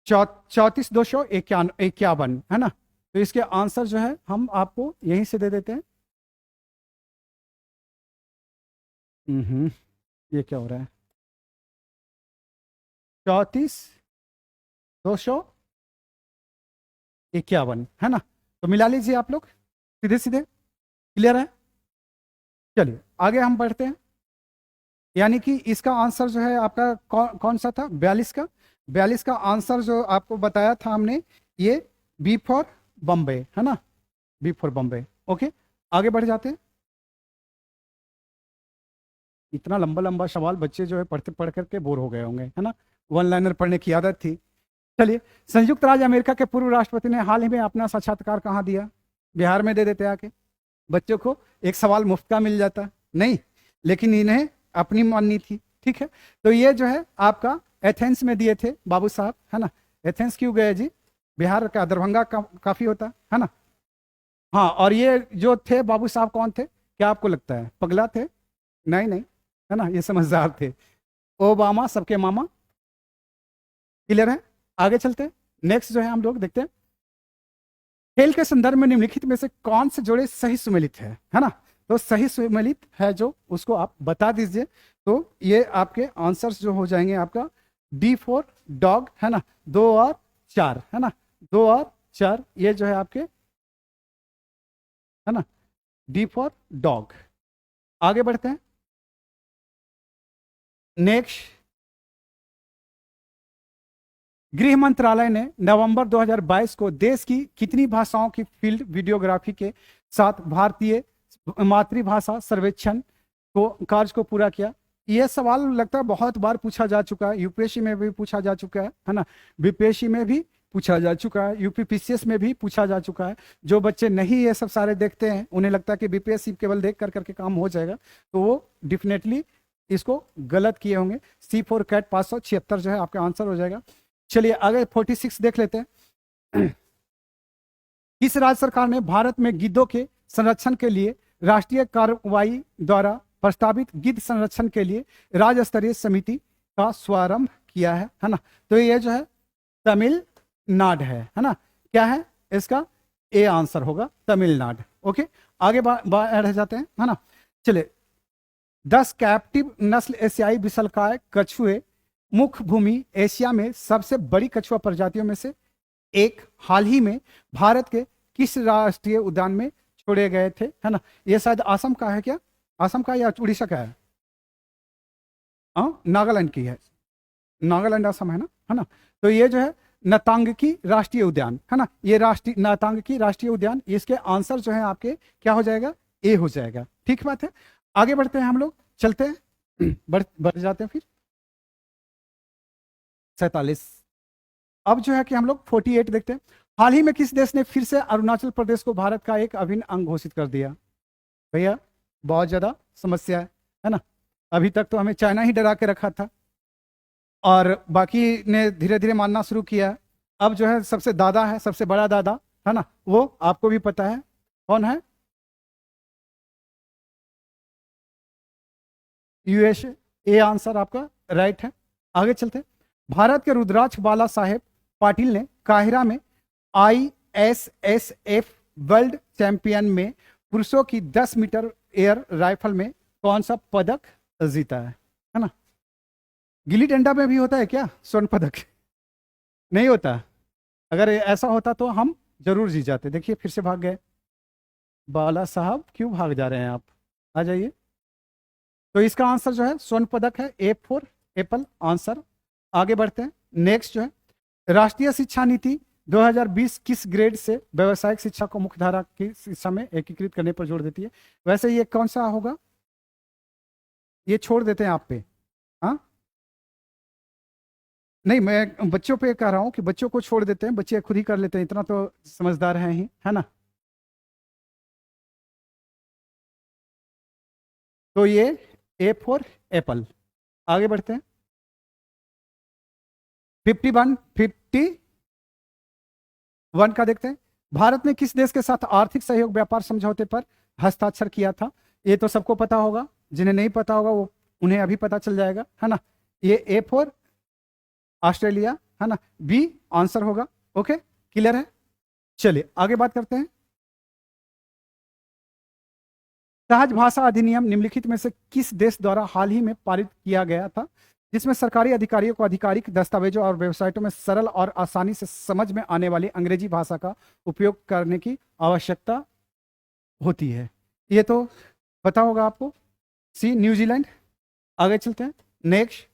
34,251, है ना। तो इसके आंसर जो है हम आपको यहीं से दे देते हैं। ये क्या हो रहा है, 34,251, है ना। तो मिला लीजिए आप लोग सीधे सीधे, क्लियर है। चलिए आगे हम बढ़ते हैं। यानी कि इसका आंसर जो है आपका कौन सा था, 42 का। 42 का आंसर जो आपको बताया था हमने, ये बी फॉर बॉम्बे, है ना, बी फॉर बॉम्बे। ओके, आगे बढ़ जाते हैं। इतना लंबा लंबा सवाल बच्चे जो है पढ़ते पढ़ करके बोर हो गए होंगे, है ना। वन लाइनर पढ़ने की आदत थी। चलिए, संयुक्त राज्य अमेरिका के पूर्व राष्ट्रपति ने हाल ही में अपना साक्षात्कार कहाँ दिया, बिहार में दे देते आके, बच्चों को एक सवाल मुफ्त का मिल जाता। नहीं, लेकिन इन्हें अपनी माननी थी, ठीक है। तो ये जो है आपका एथेंस में दिए थे बाबू साहब, है ना। एथेंस क्यों गए जी, बिहार का दरभंगा का काफी होता है ना। हाँ, और ये जो थे बाबू साहब कौन थे, क्या आपको लगता है, पगला थे? नहीं नहीं, है ना, ये समझदार थे। ओबामा सबके मामा, क्लियर है। आगे चलते हैं। नेक्स्ट जो है हम लोग देखते हैं, खेल के संदर्भ में निम्नलिखित में से कौन से जोड़े सही सुमेलित है ना। तो सही सुमेलित है जो, उसको आप बता दीजिए। तो ये आपके आंसर्स जो हो जाएंगे आपका डी फॉर डॉग, है ना, 2 और 4, है ना, 2 और 4, ये जो है आपके, है ना, डी फॉर डॉग। आगे बढ़ते हैं। नेक्स्ट, गृह मंत्रालय ने नवंबर 2022 को देश की कितनी भाषाओं की फील्ड वीडियोग्राफी के साथ भारतीय मातृभाषा सर्वेक्षण को कार्य को पूरा किया। यह सवाल लगता है बहुत बार पूछा जा चुका है, यूपीएससी में भी पूछा जा चुका है ना, बीपीएससी में भी पूछा जा चुका है, यूपीपीसीएस में भी पूछा जा चुका है। जो बच्चे नहीं ये सब सारे देखते हैं, उन्हें लगता है कि बीपीएससी केवल देख कर करके काम हो जाएगा, तो वो डेफिनेटली इसको गलत किए होंगे। सी फॉर कैट 576 जो है आपका आंसर हो जाएगा। चलिए आगे 46 देख लेते हैं। किस राज्य सरकार ने भारत में गिद्धों के संरक्षण के लिए राष्ट्रीय कार्रवाई द्वारा प्रस्तावित गिद्ध संरक्षण के लिए राज्य स्तरीय समिति का शुभारंभ किया है ना। तो ये जो है तमिलनाडु है ना। क्या है इसका, ए आंसर होगा तमिलनाडु। ओके, आगे बढ़ जाते हैं, है ना। चलिए, 10 कैप्टिव नस्ल एशियाई विशालकाय कछुए मुख्य भूमि एशिया में सबसे बड़ी कछुआ प्रजातियों में से एक हाल ही में भारत के किस राष्ट्रीय उद्यान में छोड़े गए थे, है ना। ये शायद असम का है क्या, असम का या उड़ीसा का है, हाँ नागालैंड की है, नागालैंड असम है ना। तो ये जो है नतांगकी राष्ट्रीय उद्यान, है ना, ये राष्ट्रीय नतांगकी राष्ट्रीय उद्यान, इसके आंसर जो है आपके क्या हो जाएगा, ए हो जाएगा। ठीक बात है, आगे बढ़ते हैं हम लोग, चलते हैं, बढ़ जाते हैं फिर 47। अब जो है कि हम लोग 48 देखते हैं। हाल ही में किस देश ने फिर से अरुणाचल प्रदेश को भारत का एक अभिन्न अंग घोषित कर दिया? भैया बहुत ज्यादा समस्या है ना। अभी तक तो हमें चाइना ही डरा के रखा था और बाकी ने धीरे धीरे मानना शुरू किया। अब जो है सबसे दादा है, सबसे बड़ा दादा, है ना, वो आपको भी पता है कौन है, यूएसए। ए आंसर आपका राइट है। आगे चलते हैं। भारत के रुद्राक्ष बाला साहेब पाटिल ने काहिरा में ISSF वर्ल्ड चैंपियन में पुरुषों की 10 मीटर एयर राइफल में कौन सा पदक जीता है ना। गिल्ली डंडा में भी होता है क्या स्वर्ण पदक? नहीं होता। अगर ऐसा होता तो हम जरूर जीत जाते। देखिए फिर से भाग गए बाला साहब, क्यों भाग जा रहे हैं आप, आ जाइए। तो इसका आंसर जो है स्वर्ण पदक है, ए फॉर एप्पल आंसर। आगे बढ़ते हैं। नेक्स्ट जो है, राष्ट्रीय शिक्षा नीति 2020 किस ग्रेड से व्यावसायिक शिक्षा को मुख्यधारा की शिक्षा में एकीकृत करने पर जोर देती है? वैसे ये कौन सा होगा, ये छोड़ देते हैं आप पे। हाँ, नहीं, मैं बच्चों पे कह रहा हूं कि बच्चों को छोड़ देते हैं, बच्चे खुद ही कर लेते हैं, इतना तो समझदार हैं ही, है ना। तो ये ए फॉर एप्पल। आगे बढ़ते हैं। 51 का देखते हैं। भारत ने किस देश के साथ आर्थिक सहयोग व्यापार समझौते पर हस्ताक्षर किया था? ये तो सबको पता होगा, जिन्हें नहीं पता होगा वो उन्हें अभी पता चल जाएगा, है ना। ये ए फॉर ऑस्ट्रेलिया, है ना, बी आंसर होगा। ओके, क्लियर है। चलिए आगे बात करते हैं। सहज भाषा अधिनियम निम्नलिखित में से किस देश द्वारा हाल ही में पारित किया गया था, जिसमें सरकारी अधिकारियों को आधिकारिक दस्तावेजों और वेबसाइटों में सरल और आसानी से समझ में आने वाली अंग्रेजी भाषा का उपयोग करने की आवश्यकता होती है? ये तो पता होगा आपको, सी न्यूजीलैंड। आगे चलते हैं। नेक्स्ट,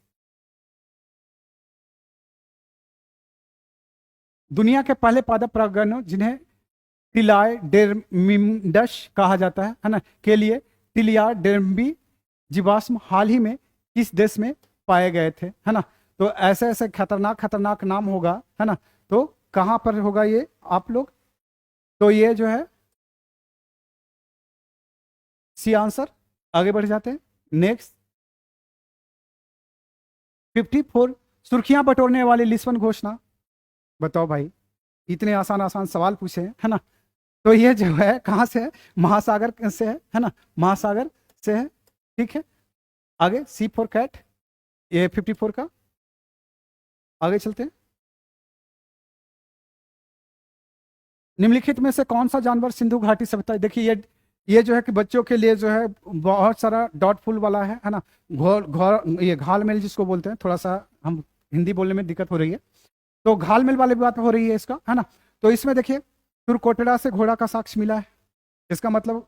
दुनिया के पहले पादप परागणों जिन्हें टिलाइडेर्मिडस कहा जाता है ना, के लिए टिलियाडेर्मी जीवाश्म हाल ही में किस देश में पाए गए थे, है ना। तो ऐसे ऐसे खतरनाक खतरनाक नाम होगा, है ना, तो कहां पर होगा ये आप लोग? तो ये जो है सी आंसर। आगे बढ़ जाते हैं। नेक्स्ट, 54 सुर्खियां बटोरने वाली लिस्बन घोषणा। बताओ भाई, इतने आसान आसान सवाल पूछे हैं, है ना। तो ये जो है कहां से है? महासागर से है ना, महासागर से है। ठीक है, आगे सी फॉर कैट, ये 54 का। आगे चलते हैं। निम्नलिखित में से कौन सा जानवर सिंधु घाटी सभ्यता, देखिए ये जो है कि बच्चों के लिए जो है बहुत सारा डॉटफुल वाला है ना। घोर घोर ये घालमेल जिसको बोलते हैं, थोड़ा सा हम हिंदी बोलने में दिक्कत हो रही है, तो घालमेल वाली बात हो रही है इसका, है ना। तो इसमें देखिए तुरकोटड़ा से घोड़ा का साक्ष्य मिला है, इसका मतलब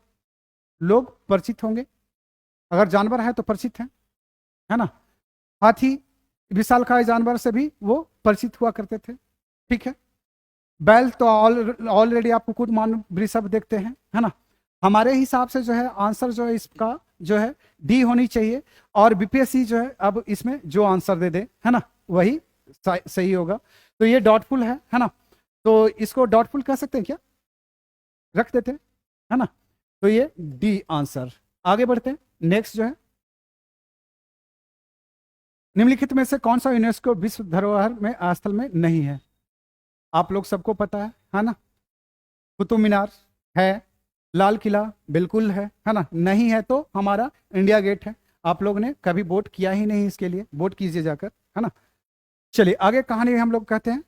लोग परिचित होंगे, अगर जानवर है तो परिचित है ना। हाथी विशालकाय जानवर से भी वो परिचित हुआ करते थे। ठीक है, बैल तो ऑलरेडी आपको खुद मान वृषभ देखते हैं, है ना। हमारे हिसाब से जो है आंसर जो है इसका जो है डी होनी चाहिए, और बीपीएससी जो है अब इसमें जो आंसर दे दे, है ना, वही सही होगा। तो ये डॉटफुल है ना, तो इसको डॉटफुल कह सकते हैं क्या, रख देते हैं, है ना। तो ये डी आंसर। आगे बढ़ते हैं। नेक्स्ट जो है, निम्नलिखित में से कौन सा यूनेस्को विश्व धरोहर में स्थल में नहीं है? आप लोग सबको पता है ना। कुतुब मीनार है, लाल किला बिल्कुल है ना, नहीं है तो हमारा इंडिया गेट है। आप लोग ने कभी वोट किया ही नहीं इसके लिए, वोट कीजिए जाकर, है ना। चलिए आगे कहानी हम लोग कहते हैं।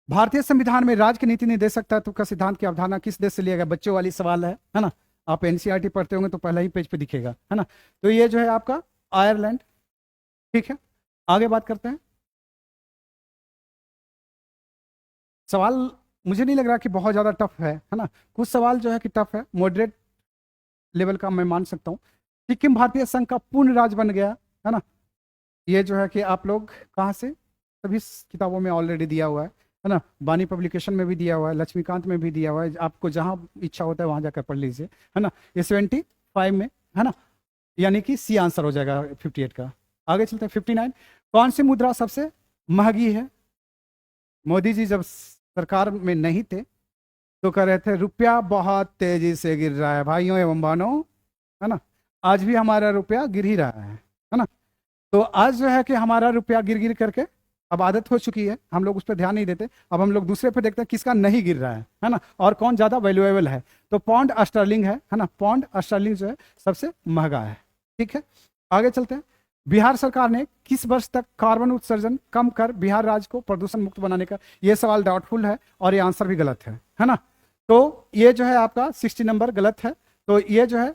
भारतीय संविधान में राज्य की नीति निर्देशक तत्व का सिद्धांत की अवधारणा किस देश से लिया गया? बच्चों वाली सवाल है ना। आप एनसीईआरटी पढ़ते होंगे तो पहला ही पेज पे दिखेगा, है ना। तो ये जो है आपका आयरलैंड। ठीक है, आगे बात करते हैं। सवाल मुझे नहीं लग रहा कि बहुत ज़्यादा टफ है ना। कुछ सवाल जो है कि टफ है, मॉडरेट लेवल का मैं मान सकता हूँ। सिक्किम भारतीय संघ का पूर्ण राज्य बन गया, है ना। ये जो है कि आप लोग कहाँ से, सभी किताबों में ऑलरेडी दिया हुआ है ना। बानी पब्लिकेशन में भी दिया हुआ है, लक्ष्मीकांत में भी दिया हुआ है, आपको जहाँ इच्छा होता है वहाँ जाकर पढ़ लीजिए, है ना। ये 75 में, है ना, यानी कि सी आंसर हो जाएगा 58 का। आगे चलते हैं। 59, कौन सी मुद्रा सबसे महंगी है? मोदी जी जब सरकार में नहीं थे तो कह रहे थे रुपया बहुत तेजी से गिर रहा है भाइयों एवं बहनों, है ना। आज भी हमारा रुपया गिर ही रहा है ना। तो आज जो है कि हमारा रुपया गिर गिर करके अब आदत हो चुकी है, हम लोग उस पर ध्यान नहीं देते। अब हम लोग दूसरे पे देखते हैं किसका नहीं गिर रहा है ना, और कौन ज़्यादा वैल्यूएबल है। तो पौंड स्टर्लिंग है ना, पौंड स्टर्लिंग जो है सबसे महंगा है। ठीक है, आगे चलते हैं। बिहार सरकार ने किस वर्ष तक कार्बन उत्सर्जन कम कर बिहार राज्य को प्रदूषण मुक्त बनाने का? ये सवाल डाउटफुल है और ये आंसर भी गलत है ना। तो ये जो है आपका 60 नंबर गलत है। तो ये जो है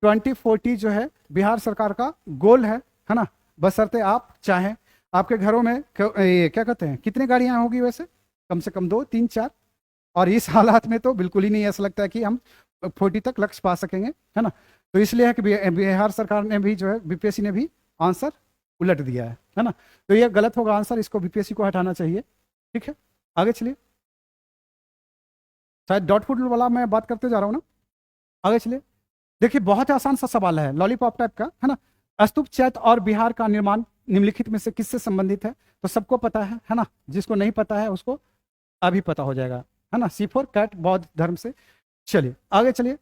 2040 जो है बिहार सरकार का गोल है ना, बशर्ते आप चाहें। आपके घरों में ये क्या कहते हैं, कितने गाड़ियां होगी वैसे? कम से कम 2 3 4, और इस हालात में तो बिल्कुल ही नहीं ऐसा लगता है कि हम 40 तक लक्ष्य पा सकेंगे, है ना। तो इसलिए है कि बिहार सरकार ने भी जो है बीपीएससी ने भी आंसर उलट दिया है ना। तो ये गलत होगा आंसर, इसको बीपीएससी को हटाना चाहिए। ठीक है, आगे चलिए। शायद डॉटफुट वाला मैं बात करते जा रहा हूँ ना, आगे चलिए। देखिए बहुत ही आसान सा सवाल है, लॉलीपॉप टाइप का है ना। स्तूप चैत और बिहार का निर्माण निम्नलिखित में से किससे संबंधित है? तो सबको पता है ना, जिसको नहीं पता है उसको अभी पता हो जाएगा, है ना। C4 कैट बौद्ध धर्म से। चलिए आगे चलिए।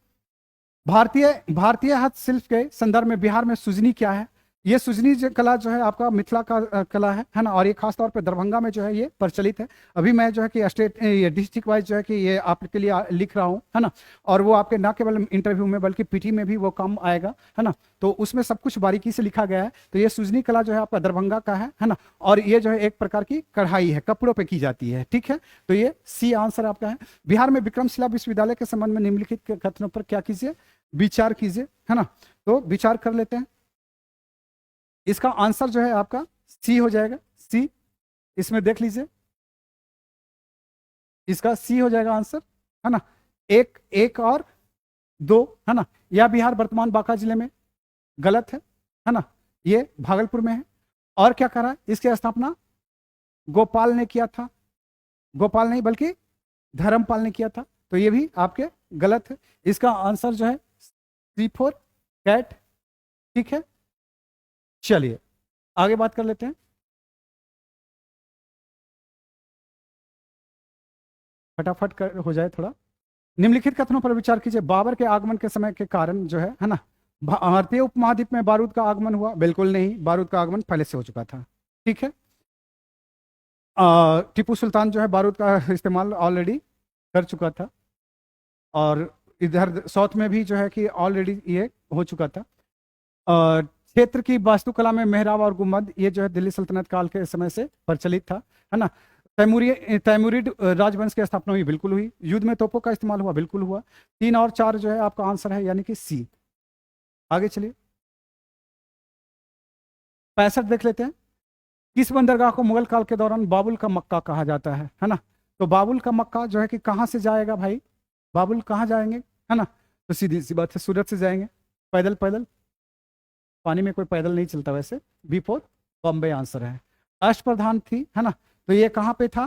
भारतीय भारतीय हस्तशिल्प के संदर्भ में बिहार में सुजनी क्या है? ये सुजनी कला जो है आपका मिथिला का कला है ना, और ये खास तौर पे दरभंगा में जो है ये प्रचलित है। अभी मैं जो है कि स्टेट ये डिस्ट्रिक्ट वाइज जो है कि ये आपके लिए लिख रहा हूँ, है ना। और वो आपके ना केवल इंटरव्यू में बल्कि पीटी में भी वो काम आएगा, है ना। तो उसमें सब कुछ बारीकी से लिखा गया है। तो ये सुजनी कला जो है आपका दरभंगा का है ना। और ये जो है एक प्रकार की कढ़ाई है, कपड़ों पर की जाती है। ठीक है, तो ये सी आंसर आपका है। बिहार में विक्रमशिला विश्वविद्यालय के संबंध में निम्नलिखित कथनों पर क्या कीजिए? विचार कीजिए, है ना। तो विचार कर लेते हैं। इसका आंसर जो है आपका सी हो जाएगा, सी। इसमें देख लीजिए, इसका सी हो जाएगा आंसर, है ना। एक एक और दो, है ना। यह बिहार वर्तमान बांका जिले में गलत है ना। ये भागलपुर में है। और क्या करा, इसकी स्थापना गोपाल ने किया था। गोपाल नहीं बल्कि धर्मपाल ने किया था। तो ये भी आपके गलत है। इसका आंसर जो है C4 कैट। ठीक है, चलिए आगे बात कर लेते हैं। फटाफट कर हो जाए थोड़ा। निम्नलिखित कथनों पर विचार कीजिए। बाबर के आगमन के समय के कारण जो है ना, भारतीय उपमहाद्वीप में बारूद का आगमन हुआ? बिल्कुल नहीं, बारूद का आगमन पहले से हो चुका था। ठीक है। टीपू सुल्तान जो है बारूद का इस्तेमाल ऑलरेडी कर चुका था। और इधर साउथ में भी जो है कि ऑलरेडी ये हो चुका था। क्षेत्र की वास्तुकला में मेहराब और गुम्बद ये जो है दिल्ली सल्तनत काल के समय से प्रचलित था, है ना। तैमूरिड राजवंश की स्थापना हुई? बिल्कुल हुई। युद्ध में तोपों का इस्तेमाल हुआ? बिल्कुल हुआ। 3 और 4 जो है आपका आंसर है, यानी कि सी। आगे चलिए 65 देख लेते हैं। किस बंदरगाह को मुगल काल के दौरान बाबुल का मक्का कहा जाता है ना। तो बाबुल का मक्का जो है कि कहाँ से जाएगा भाई? बाबुल कहाँ जाएंगे, है ना। तो सीधी सी बात है, सूरत से जाएंगे। पैदल पैदल, पानी में कोई पैदल नहीं चलता वैसे। B4 बॉम्बे आंसर है। अष्टप्रधान थी, है ना। तो ये कहाँ पे था?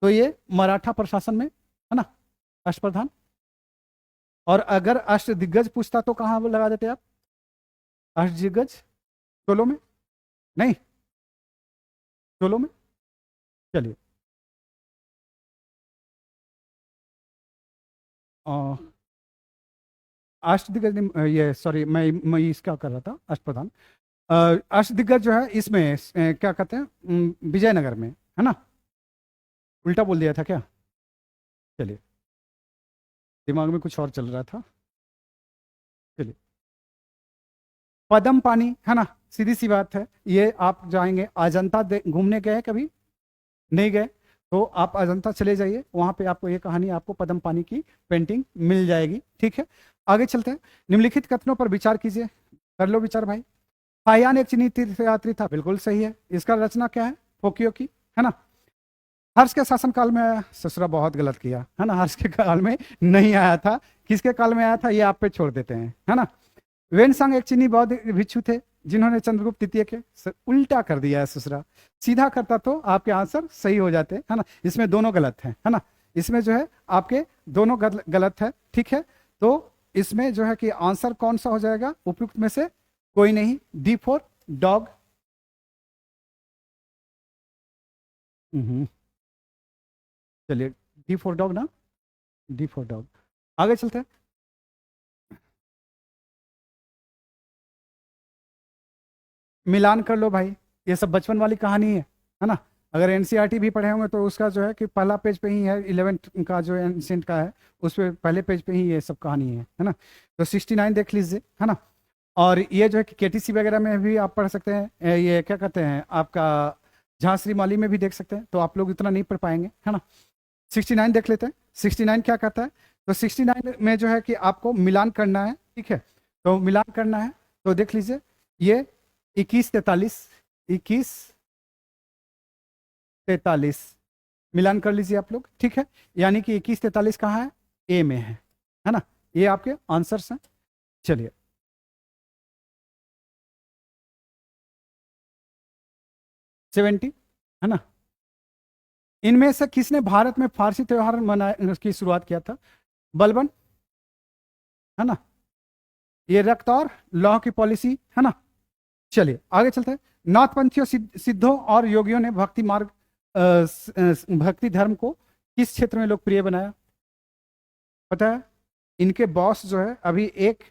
तो ये मराठा प्रशासन में, है ना, अष्टप्रधान। और अगर अष्ट दिग्गज पूछता तो कहाँ लगा देते आप? अष्ट दिग्गज चोलो में? नहीं, चोलो में। चलिए अष्ट दिग्गज ये सॉरी, मैं इसका कर रहा था अष्टप्रधान। अष्ट दिग्गज जो है इसमें क्या कहते हैं, विजयनगर में, है ना। उल्टा बोल दिया था क्या? चलिए, दिमाग में कुछ और चल रहा था। चलिए, पदम पानी, है ना, सीधी सी बात है। ये आप जाएंगे अजंता घूमने गए कभी? नहीं गए? तो आप अजंता चले जाइए, वहां पे आपको ये कहानी, आपको पदम पानी की पेंटिंग मिल जाएगी। ठीक है, आगे चलते हैं। निम्नलिखित कथनों पर विचार कीजिए। कर लो विचार भाई। फाहियान एक चीनी तीर्थयात्री था? बिल्कुल सही है। इसका रचना क्या है? फोकियो की, है ना। हर्ष के शासनकाल में? ससुरा बहुत गलत किया, है ना। हर्ष के काल में नहीं आया था। किसके काल में आया था ये आप पे छोड़ देते हैं, है ना। वेनसांग एक चीनी बौद्ध भिक्षु थे जिन्होंने चंद्रगुप्त द्वितीय के उल्टा कर दिया है ससुरा। सीधा करता तो आपके आंसर सही हो जाते, है ना। इसमें दोनों गलत हैं, है ना। इसमें जो है आपके दोनों गलत है। ठीक है, तो इसमें जो है कि आंसर कौन सा हो जाएगा उपयुक्त में से? कोई नहीं। D4 dog. चलिए D4 डॉग ना, D4 डॉग। आगे चलते हैं। मिलान कर लो भाई, ये सब बचपन वाली कहानी है ना। अगर एनसीईआरटी भी पढ़े होंगे तो उसका जो है कि पहला पेज पे ही है, 11th का जो एंशिएंट का है उस पे पहले पेज पे ही ये सब कहानी है ना। तो 69 देख लीजिए, है ना। और ये जो है कि केटीसी वगैरह में भी आप पढ़ सकते हैं, ये क्या कहते हैं आपका झांसी माली में भी देख सकते हैं। तो आप लोग इतना नहीं पढ़ पाएंगे, है ना। 69 देख लेते हैं। 69 क्या कहता है? तो 69 में जो है कि आपको मिलान करना है। ठीक है, तो मिलान करना है तो देख लीजिए, ये 2143, 2143 मिलान कर लीजिए आप लोग। ठीक है, यानी कि 2143 कहाँ है? ए में है ना। ये आपके आंसर्स हैं। चलिए 70, है ना। इनमें से किसने भारत में फारसी त्योहार मनाने की शुरुआत किया था? बलबन, है ना। ये रक्त और लौह की पॉलिसी, है ना। चलिए आगे चलते हैं। नाथपंथियों, सिद्धों और योगियों ने भक्ति मार्ग भक्ति धर्म को किस क्षेत्र में लोकप्रिय बनाया? पता है? इनके बॉस जो है अभी एक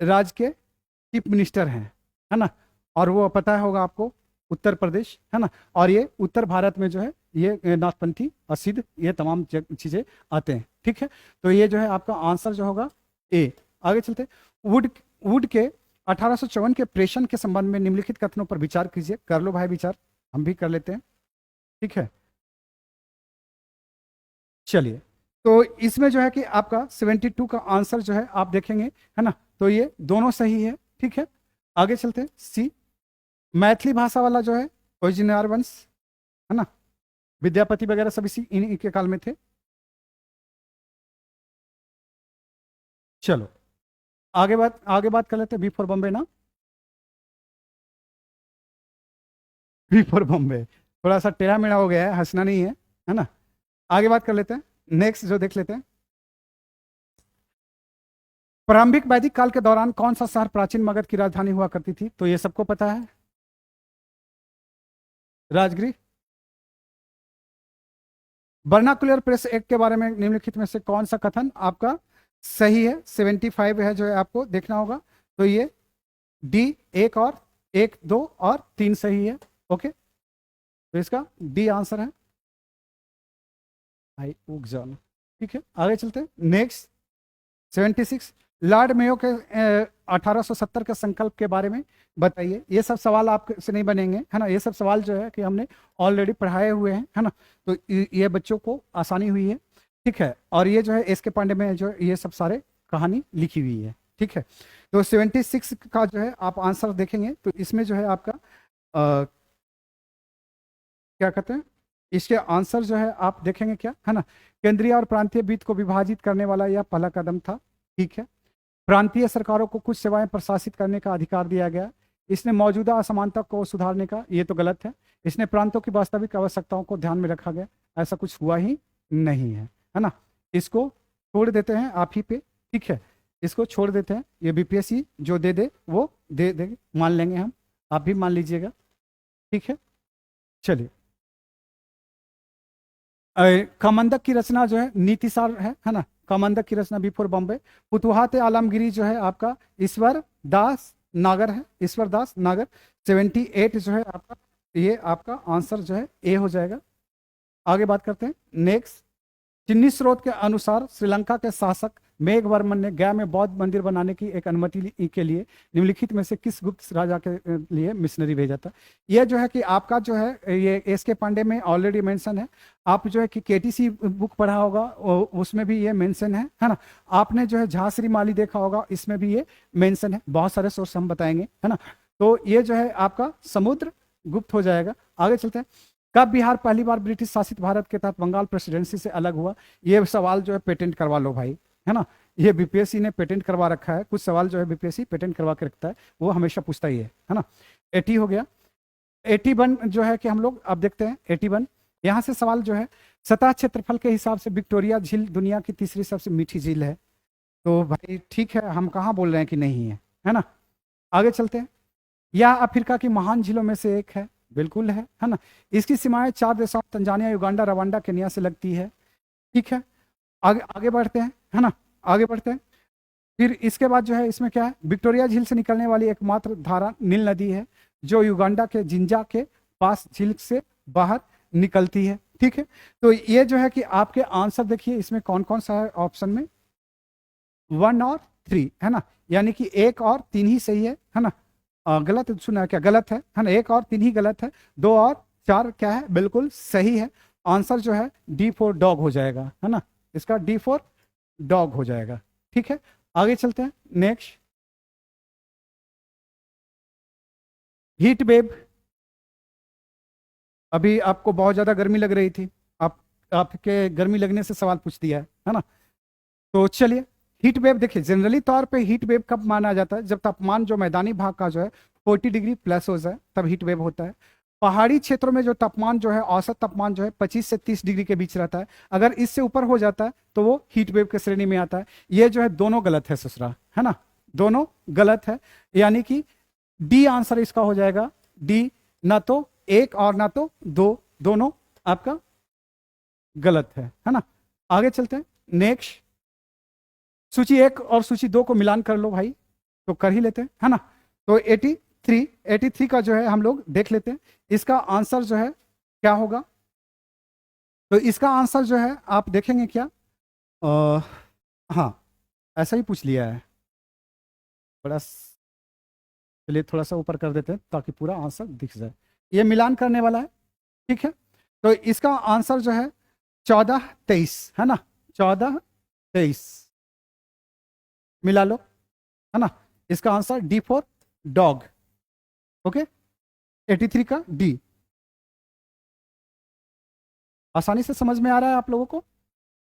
राज्य के चीफ मिनिस्टर हैं, है ना। और वो पता होगा आपको, उत्तर प्रदेश, है ना। और ये उत्तर भारत में जो है ये नाथपंथी और सिद्ध ये तमाम चीजें आते हैं, ठीक है। तो ये जो है आपका आंसर जो होगा ए। आगे चलते हैं। वुड वुड के 1854 के प्रेषण के संबंध में निम्नलिखित कथनों पर विचार कीजिए। कर लो भाई विचार, हम भी कर लेते हैं, ठीक है। चलिए, तो इसमें जो है कि आपका 72 का आंसर जो है आप देखेंगे, है ना। तो ये दोनों सही है, ठीक है। आगे चलते हैं। सी, मैथिली भाषा वाला जो है ओजिनार वंश, है ना। विद्यापति वगैरह सब इसी इनके काल में थे। चलो आगे बात कर लेते हैं। बी फॉर बॉम्बे ना, बी फॉर बॉम्बे थोड़ा सा टेढ़ा मेढ़ा हो गया है, हंसना नहीं है ना। आगे बात कर लेते हैं। नेक्स्ट जो देख लेते हैं। प्रारंभिक वैदिक काल के दौरान कौन सा शहर प्राचीन मगध की राजधानी हुआ करती थी? तो ये सबको पता है, राजगृह। वर्नाकुलर प्रेस एक्ट के बारे में निम्नलिखित में से कौन सा कथन आपका सही है? 75 है जो है आपको देखना होगा। तो ये डी, एक और एक, दो और तीन सही है, ओके। तो इसका डी आंसर है। आई उग जाना, ठीक है। आगे चलते हैं। नेक्स्ट 76, लॉर्ड मेयो के 1870 के संकल्प के बारे में बताइए। ये सब सवाल आपसे नहीं बनेंगे, है ना। ये सब सवाल जो है कि हमने ऑलरेडी पढ़ाए हुए हैं, है ना। तो ये बच्चों को आसानी हुई है, ठीक है। और ये जो है एस के पांडे में जो ये सब सारे कहानी लिखी हुई है, ठीक है। तो 76 का जो है आप आंसर देखेंगे तो इसमें जो है आपका क्या कहते हैं, इसके आंसर जो है आप देखेंगे क्या, है ना। केंद्रीय और प्रांतीय वित्त को विभाजित करने वाला यह पहला कदम था, ठीक है। प्रांतीय सरकारों को कुछ सेवाएं प्रशासित करने का अधिकार दिया गया। इसने मौजूदा असमानता को सुधारने का, ये तो गलत है। इसने प्रांतों की वास्तविक आवश्यकताओं को ध्यान में रखा गया, ऐसा कुछ हुआ ही नहीं है ना। इसको छोड़ देते हैं आप ही पे, ठीक है। इसको छोड़ देते हैं, ये बीपीएससी जो दे दे वो दे दे, मान लेंगे हम, आप भी मान लीजिएगा, ठीक है। चलिए, कामंदक की रचना जो है नीतिसार है ना। कामंदक की रचना बिफोर बॉम्बे। फुतुहात आलमगिरी जो है आपका ईश्वर दास नागर है, ईश्वर दास नागर। 78 जो है आपका, ये आपका आंसर जो है ए हो जाएगा। आगे बात करते हैं। नेक्स्ट, चिन्नी स्रोत के अनुसार श्रीलंका के शासक मेघवर्मन ने गया में बौद्ध मंदिर बनाने की एक अनुमति के लिए निम्नलिखित में से किस गुप्त राजा के लिए मिशनरी भेजा था? यह जो है कि आपका जो है ये एस के पांडे में ऑलरेडी मेंशन है। आप जो है कि केटीसी बुक पढ़ा होगा उसमें भी ये मेंशन है ना। आपने जो है झांसी माली देखा होगा, इसमें भी ये मेंशन है। बहुत सारे सोर्स हम बताएंगे, है ना। तो ये जो है आपका समुद्र गुप्त हो जाएगा। आगे चलते हैं। कब बिहार पहली बार ब्रिटिश शासित भारत के तहत बंगाल प्रेसिडेंसी से अलग हुआ? ये सवाल जो है पेटेंट करवा लो भाई, है ना। ये बीपीएससी ने पेटेंट करवा रखा है, कुछ सवाल जो है बीपीएससी पेटेंट करवा के रखता है, वो हमेशा पूछता ही है ना। 80 हो गया। 81 जो है कि हम लोग अब देखते हैं 81। यहाँ से सवाल जो है, सतह क्षेत्रफल के हिसाब से विक्टोरिया झील दुनिया की तीसरी सबसे मीठी झील है। तो भाई ठीक है, हम कहाँ बोल रहे हैं कि नहीं है ना। आगे चलते हैं। यह अफ्रीका की महान झीलों में से एक है, बिल्कुल है ना। इसकी सीमाएं 4 देशों तंजानिया, युगांडा, रवांडा, केनिया से लगती है, ठीक है। आगे आगे बढ़ते हैं, है ना। आगे बढ़ते हैं। फिर इसके बाद जो है इसमें क्या है, विक्टोरिया झील से निकलने वाली एकमात्र धारा नील नदी है जो युगांडा के जिंजा के पास झील से बाहर निकलती है, ठीक है। तो ये जो है कि आपके आंसर देखिए इसमें कौन कौन सा है ऑप्शन में, 1 और 3, है ना। यानी कि 1 और 3 ही सही है ना। गलत सुना क्या, गलत है ना। 1 और 3 ही गलत है, 2 और 4 क्या है, बिल्कुल सही है। आंसर जो है D4 डॉग हो जाएगा, है ना। इसका D4 डॉग हो जाएगा, ठीक है। आगे चलते हैं। Next, heat wave. अभी आपको बहुत ज्यादा गर्मी लग रही थी, आपके गर्मी लगने से सवाल पूछ दिया है ना। तो चलिए, हीट वेव देखिए, जनरली तौर पे हीट वेव कब माना जाता है, जब तापमान जो मैदानी भाग का जो है 40 डिग्री प्लस हो जाए, तब हीट वेव होता है। पहाड़ी क्षेत्रों में जो तापमान जो है, औसत तापमान जो है 25 से 30 डिग्री के बीच रहता है। अगर इससे ऊपर हो जाता है तो वो हीट वेव के श्रेणी में आता है। ये जो है दोनों गलत है ससुरा, है ना, दोनों गलत है। यानी कि डी आंसर इसका हो जाएगा, डी, ना तो एक और ना तो दो, दोनों आपका गलत है ना। आगे चलते हैं नेक्स्ट। सूची 1 और सूची 2 को मिलान कर लो भाई, तो कर ही लेते हैं, है ना। तो 83 का जो है हम लोग देख लेते हैं, इसका आंसर जो है क्या होगा। तो इसका आंसर जो है आप देखेंगे क्या, हाँ ऐसा ही पूछ लिया है, बड़ा, चलिए थोड़ा सा ऊपर कर देते हैं ताकि पूरा आंसर दिख जाए। ये मिलान करने वाला है, ठीक है। तो इसका आंसर जो है 14-23 है ना, 14-23 मिला लो, है ना। इसका answer D for dog, okay. 83 का डी। आसानी से समझ में आ रहा है आप लोगों को,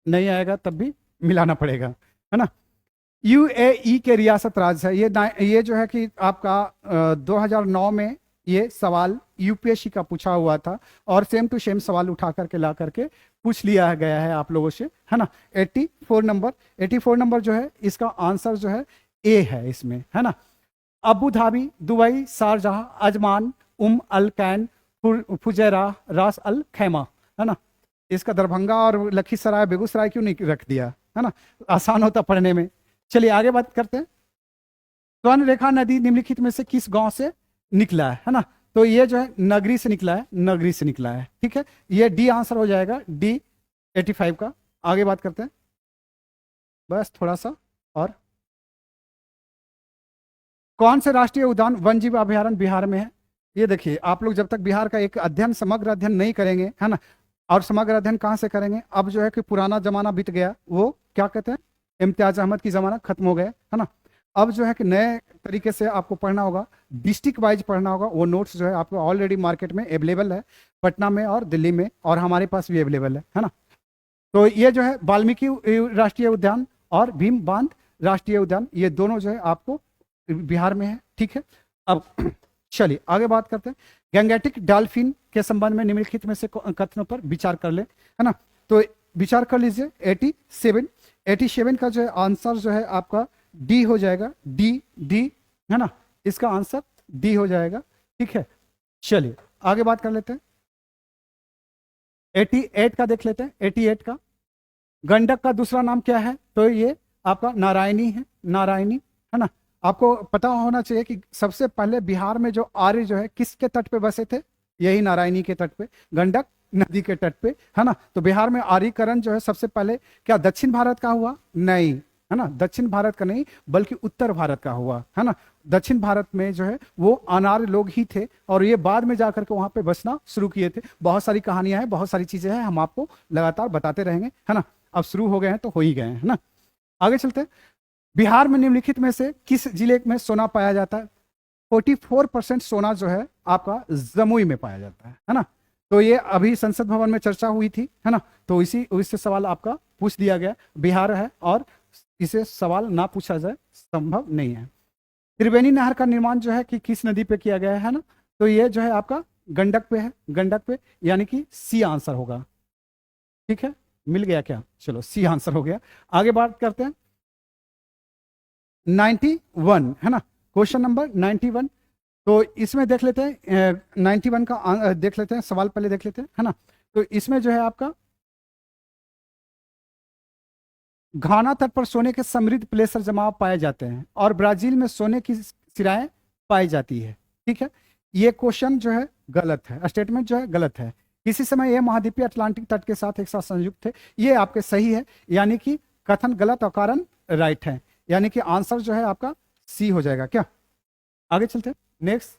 नहीं आएगा तब भी मिलाना पड़ेगा, है ना। यूएई के रियासत राज्य है ये जो है कि आपका 2009 में ये सवाल यूपीएससी का पूछा हुआ था, और सेम टू सेम सवाल उठा करके ला करके पूछ लिया गया है आप लोगों से, है ना। 84 नंबर जो है इसका आंसर जो है ए है इसमें, है ना। Abu Dhabi, Dubai, Sharjah, Ajman, Al Ain, Fujairah, Ras Al खैमा, है ना। इसका दरभंगा और लखीसराय, बेगूसराय क्यों नहीं रख दिया, है ना, आसान होता पढ़ने में। चलिए आगे बात करते हैं। स्वर्ण रेखा नदी निम्नलिखित में से किस गांव से निकला है ना। तो ये जो है नगरी से निकला है, नगरी से निकला है, ठीक है। ये डी आंसर हो जाएगा, डी 85 का। आगे बात करते हैं, बस थोड़ा सा और। कौन से राष्ट्रीय उद्यान वन जीव अभयारण्य बिहार में है। ये देखिए, आप लोग जब तक बिहार का एक अध्ययन, समग्र अध्ययन नहीं करेंगे, है ना, और समग्र अध्ययन कहाँ से करेंगे, अब जो है कि पुराना जमाना बीत गया, वो क्या कहते हैं, इम्तियाज अहमद की जमाना खत्म हो गया, है ना। अब जो है कि नए तरीके से आपको पढ़ना होगा, डिस्ट्रिक्ट वाइज पढ़ना होगा। वो नोट्स जो है आपको ऑलरेडी मार्केट में अवेलेबल है, पटना में और दिल्ली में, और हमारे पास भी अवेलेबल है ना। तो ये जो है वाल्मीकि राष्ट्रीय उद्यान और भीम बांध राष्ट्रीय उद्यान, ये दोनों जो है आपको बिहार में है, ठीक है। अब चलिए आगे बात करते हैं। गैंगेटिक डॉल्फिन के संबंध में निम्नलिखित में से कथनों पर विचार कर ले, है ना। तो विचार कर लीजिए। 87 का जो है आंसर जो है आपका डी हो जाएगा, डी, है ना। इसका आंसर डी हो जाएगा, ठीक है। चलिए आगे बात कर लेते हैं। 88 का देख लेते हैं। 88 का, गंडक का दूसरा नाम क्या है, तो ये आपका नारायणी है, नारायणी, है ना। आपको पता होना चाहिए कि सबसे पहले बिहार में जो आर्य जो है किसके तट पे बसे थे, यही नारायणी के तट पे, गंडक नदी के तट पे, है ना। तो बिहार में आर्यकरण जो है सबसे पहले क्या दक्षिण भारत का हुआ, नहीं, है ना, दक्षिण भारत का नहीं बल्कि उत्तर भारत का हुआ, है ना। दक्षिण भारत में जो है वो अनार्य लोग ही थे, और ये बाद में जाकर के वहां पे बसना शुरू किए थे। बहुत सारी कहानियां हैं, बहुत सारी चीजें हैं, हम आपको लगातार बताते रहेंगे, है ना। अब शुरू हो गए हैं तो हो ही गए हैं, है ना। आगे चलते हैं। बिहार में निम्नलिखित में से किस जिले में सोना पाया जाता है। 44% सोना जो है आपका जमुई में पाया जाता है ना। तो ये अभी संसद भवन में चर्चा हुई थी, है ना। तो इससे सवाल आपका पूछ दिया गया, बिहार है और इसे सवाल ना पूछा जाए संभव नहीं है। त्रिवेणी नहर का निर्माण जो है कि किस नदी पे किया गया है ना। तो ये जो है आपका गंडक पे है, गंडक पे, यानी कि सी आंसर होगा, ठीक है। मिल गया क्या, चलो सी आंसर हो गया। आगे बात करते हैं 91, है ना, क्वेश्चन नंबर 91। तो इसमें देख लेते हैं 91 का देख लेते हैं, सवाल पहले देख लेते हैं, है ना। तो इसमें जो है आपका घाना तट पर सोने के समृद्ध प्लेसर जमाव पाए जाते हैं, और ब्राजील में सोने की सिराएं पाई जाती है, ठीक है। ये क्वेश्चन जो है गलत है, स्टेटमेंट जो है गलत है। किसी समय ये महाद्वीपीय अटलांटिक तट के साथ एक साथ संयुक्त थे, ये आपके सही है, यानी कि कथन गलत और कारण राइट है, यानी कि आंसर जो है आपका सी हो जाएगा क्या। आगे चलते हैं नेक्स्ट।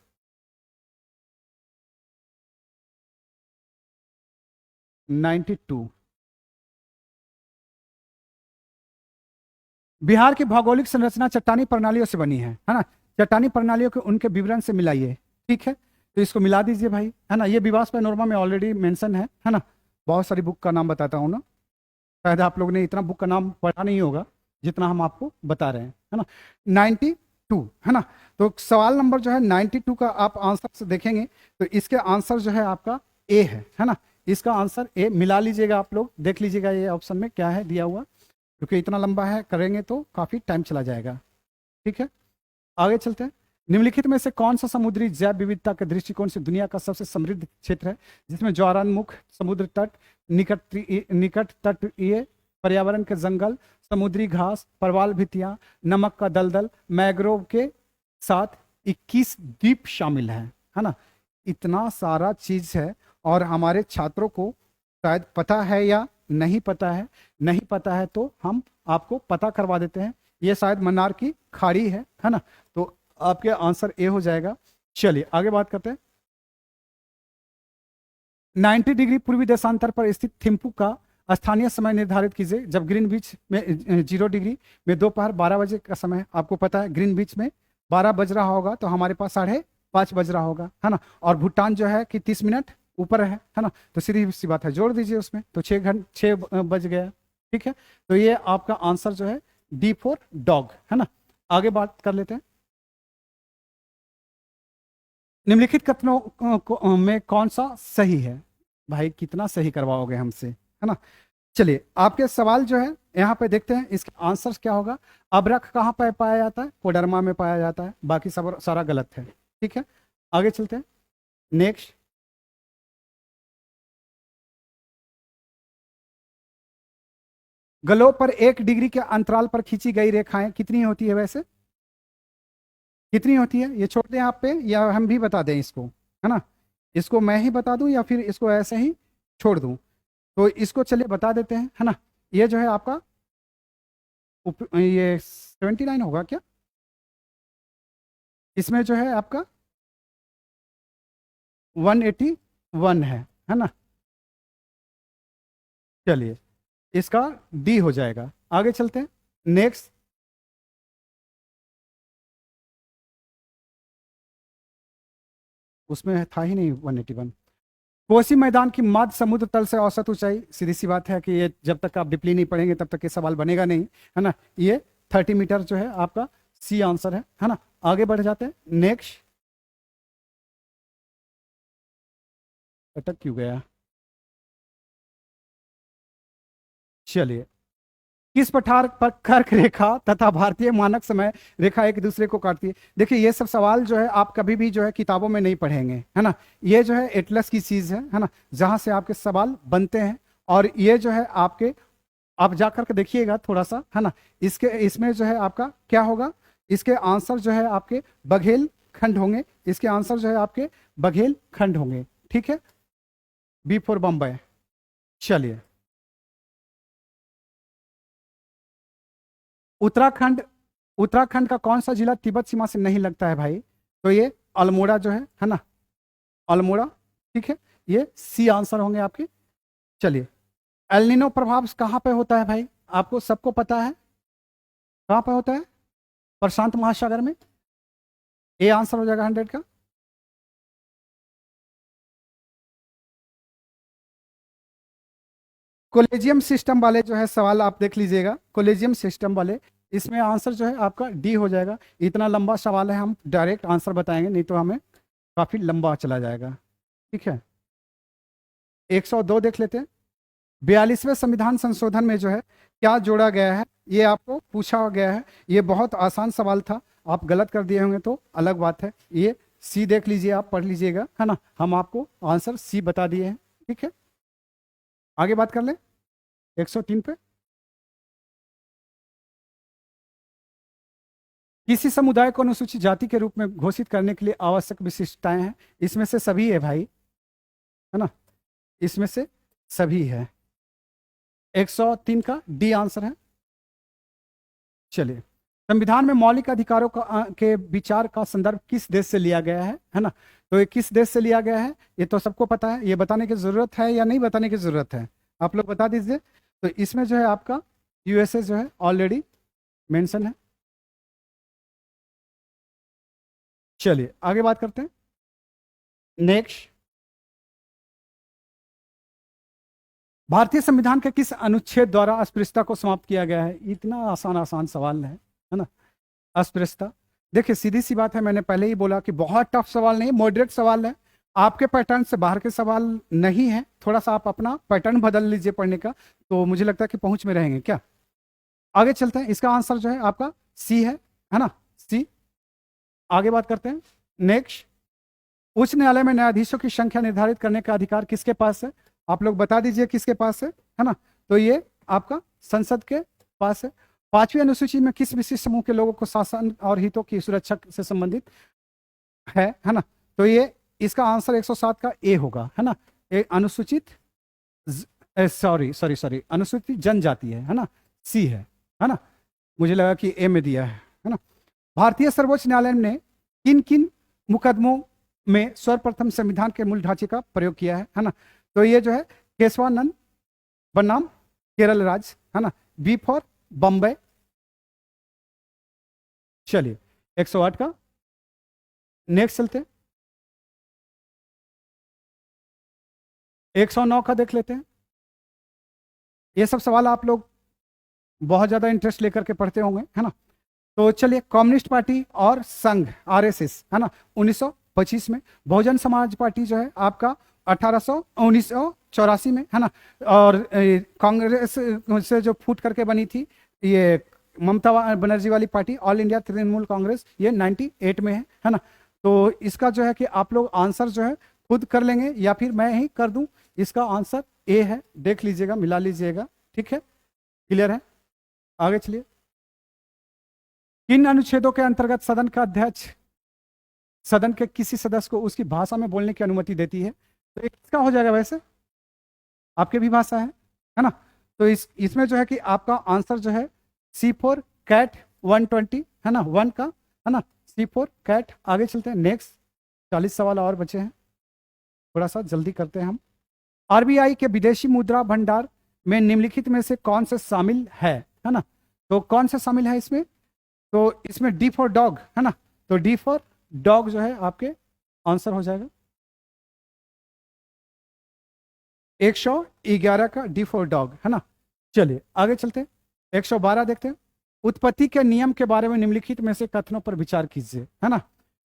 (92) बिहार की भौगोलिक संरचना चट्टानी प्रणालियों से बनी है ना। चट्टानी प्रणालियों के उनके विवरण से मिलाइए, ठीक है। तो इसको मिला दीजिए भाई, है ना। ये विवास पैनोरमा में ऑलरेडी मेंशन है ना। बहुत सारी बुक का नाम बताता हूँ ना, शायद आप लोग ने इतना बुक का नाम पढ़ा नहीं होगा जितना हम आपको बता रहे हैं, है ना। 92, है ना। तो सवाल नंबर जो है 92 का आप आंसर से देखेंगे तो इसके आंसर जो है आपका ए है ना। इसका आंसर ए, मिला लीजिएगा आप लोग, देख लीजिएगा ये ऑप्शन में क्या है दिया हुआ, क्योंकि इतना लंबा है, करेंगे तो काफी टाइम चला जाएगा। ठीक है, आगे चलते हैं। निम्नलिखित में से कौन सा समुद्री जैव विविधता के दृष्टिकोण से दुनिया का सबसे समृद्ध क्षेत्र है, जिसमें ज्वारामुख, समुद्र तट, निकट तटीय पर्यावरण के जंगल, समुद्री घास, प्रवाल भित्तियां, नमक का दलदल, मैग्रोव के साथ 21 द्वीप शामिल है ना। इतना सारा चीज है और हमारे छात्रों को शायद पता है या नहीं पता है। नहीं पता है तो हम आपको पता करवा देते हैं। ये शायद मन्नार की खाड़ी है ना। तो आपके आंसर ए हो जाएगा। चलिए आगे बात करते हैं। 90 डिग्री पूर्वी देशांतर पर स्थित थिम्पू का स्थानीय समय निर्धारित कीजिए जब ग्रीन बीच में 0 डिग्री में दोपहर 12 बजे का समय। आपको पता है ग्रीन बीच में 12 बज रहा होगा तो हमारे पास 5:30 बज रहा होगा, है ना। और भूटान जो है कि 30 मिनट ऊपर है ना। तो सीधी सी बात है, जोड़ दीजिए उसमें, तो 6 बज गया। ठीक है, तो ये आपका आंसर जो है डी फॉर डॉग, है ना। आगे बात कर लेते हैं। निम्नलिखित कथनों में कौन सा सही है? भाई कितना सही करवाओगे हमसे, है ना। चलिए आपके सवाल जो है यहाँ पे देखते हैं, इसके आंसर्स क्या होगा। अबरख कहाँ पे पाया जाता है? कोडरमा में पाया जाता है, बाकी सब सारा गलत है। ठीक है, आगे चलते हैं। नेक्स्ट, गलों पर 1 डिग्री के अंतराल पर खींची गई रेखाएं कितनी होती है? वैसे कितनी होती है? ये छोड़ दें आप पे या हम भी बता दें इसको, है ना। इसको मैं ही बता दूं या फिर इसको ऐसे ही छोड़ दूं? तो इसको चलिए बता देते हैं, है ना। ये जो है आपका ये 79 होगा क्या? इसमें जो है आपका 181 है ना। चलिए इसका डी हो जाएगा। आगे चलते हैं। नेक्स्ट, उसमें था ही नहीं 181। कोसी मैदान की मध्य समुद्र तल से औसत ऊंचाई, सीधी सी बात है कि ये जब तक आप डिपली नहीं पढ़ेंगे तब तक ये सवाल बनेगा नहीं, है ना। ये 30 मीटर जो है आपका सी आंसर है ना। आगे बढ़ जाते हैं। नेक्स्ट, अटक क्यों गया? चलिए, किस पठार पर कर्क रेखा तथा भारतीय मानक समय रेखा एक दूसरे को काटती है? देखिए ये सब सवाल जो है आप कभी भी जो है किताबों में नहीं पढ़ेंगे, है ना। ये जो है एटलस की चीज है ना, जहां से आपके सवाल बनते हैं। और ये जो है आपके, आप जाकर के देखिएगा थोड़ा सा, है ना। इसमें जो है आपका क्या होगा, इसके आंसर जो है आपके बघेल खंड होंगे। इसके आंसर जो है आपके बघेल खंड होंगे। ठीक है, बी फॉर बम्बई। चलिए, उत्तराखंड, उत्तराखंड का कौन सा जिला तिब्बत सीमा से नहीं लगता है भाई? तो ये अल्मोड़ा जो है ना, अल्मोड़ा। ठीक है, ये सी आंसर होंगे आपके। चलिए, एल्निनो प्रभाव कहाँ पे होता है भाई? आपको सबको पता है कहाँ पे होता है? प्रशांत महासागर में। ए आंसर हो जाएगा 100 का। कोलेजियम सिस्टम वाले जो है सवाल आप देख लीजिएगा, कोलेजियम सिस्टम वाले, इसमें आंसर जो है आपका डी हो जाएगा। इतना लंबा सवाल है, हम डायरेक्ट आंसर बताएंगे, नहीं तो हमें काफी लंबा चला जाएगा। ठीक है, 102 देख लेते हैं। 42वें संविधान संशोधन में जो है क्या जोड़ा गया है? ये आपको पूछा गया है। ये बहुत आसान सवाल था, आप गलत कर दिए होंगे तो अलग बात है। ये सी देख लीजिए, आप पढ़ लीजिएगा, है ना। हम आपको आंसर सी बता दिए हैं। ठीक है, आगे बात कर ले 103 पे। किसी समुदाय को अनुसूचित जाति के रूप में घोषित करने के लिए आवश्यक विशिष्टताएं हैं। इसमें से सभी है भाई, है ना। इसमें से सभी है। 103 का डी आंसर है। चलिए, संविधान में मौलिक अधिकारों के विचार का संदर्भ किस देश से लिया गया है ना। तो ये किस देश से लिया गया है ये तो सबको पता है। ये बताने की जरूरत है या नहीं बताने की जरूरत है? आप लोग बता दीजिए। तो इसमें जो है आपका यूएसए जो है ऑलरेडी मेंशन है। चलिए आगे बात करते हैं। नेक्स्ट, भारतीय संविधान के किस अनुच्छेद द्वारा अस्पृश्यता को समाप्त किया गया है? इतना आसान आसान सवाल है ना। अस्पृश्यता देखिए सीधी सी बात है, मैंने पहले ही बोला कि बहुत टफ सवाल नहीं, मॉडरेट सवाल है, आपके पैटर्न से बाहर के सवाल नहीं है। थोड़ा सा आप अपना पैटर्न बदल लीजिए पढ़ने का, तो मुझे लगता है कि पहुंच में रहेंगे। क्या, आगे चलते हैं। इसका आंसर जो है आपका सी है ना, सी। आगे बात करते हैं। नेक्स्ट, उच्च न्यायालय में न्यायाधीशों की संख्या निर्धारित करने का अधिकार किसके पास है? आप लोग बता दीजिए किसके पास है ना। तो ये आपका संसद के पास है। पांचवी अनुसूची में किस विशिष्ट समूह के लोगों को शासन और हितों की सुरक्षा से संबंधित है ना। तो ये इसका आंसर 107 का ए होगा, है ना। अनुसूचित, सॉरी सॉरी सॉरी, अनुसूचित जनजाति है ना, सी है ना। मुझे लगा कि ए में दिया है ना। भारतीय सर्वोच्च न्यायालय ने किन किन मुकदमों में सर्वप्रथम संविधान के मूल ढांचे का प्रयोग किया है ना। तो ये जो है केशवानंद बनाम केरल राज्य, है ना। B for Bombay. चलिए 108 का नेक्स्ट चलते हैं। 109 का देख लेते हैं। ये सब सवाल आप लोग बहुत ज्यादा इंटरेस्ट लेकर के पढ़ते होंगे, है ना। तो चलिए, कम्युनिस्ट पार्टी और संघ आरएसएस, है ना, 1925 में। बहुजन समाज पार्टी जो है आपका 1984 में, है ना। और कांग्रेस से जो फूट करके बनी थी, ये ममता बनर्जी वाली party, all India Trinamool Congress, ये 98 में है ना। तो इसका जो है कि आप लोग आंसर जो है खुद कर लेंगे या फिर मैं ही कर दूं। इसका आंसर ए है, देख लीजिएगा, मिला लीजिएगा, ठीक है। क्लियर है, आगे चलिए। किन अनुच्छेदों के अंतर्गत सदन का अध्यक्ष सदन के किसी सदस्य को उसकी भाषा में बोलने की अनुमति देती है? तो इसका हो जाएगा, वैसे आपके भी भाषा है ना। तो इसमें जो है कि आपका आंसर जो है C4 कैट 120, है ना, 1 का, है ना, C4 कैट। आगे चलते हैं। नेक्स्ट 40 सवाल और बचे हैं, थोड़ा सा जल्दी करते हैं हम। आरबीआई के विदेशी मुद्रा भंडार में निम्नलिखित में से कौन से शामिल है ना। तो कौन से शामिल है इसमें? तो इसमें डी फॉर डॉग, है ना। तो डी फॉर डॉग जो है आपके आंसर हो जाएगा 111 का, डी फॉर डॉग, है ना। चलिए आगे चलते हैं। 112 देखते हैं। उत्पत्ति के नियम के बारे में निम्नलिखित में से कथनों पर विचार कीजिए, है ना।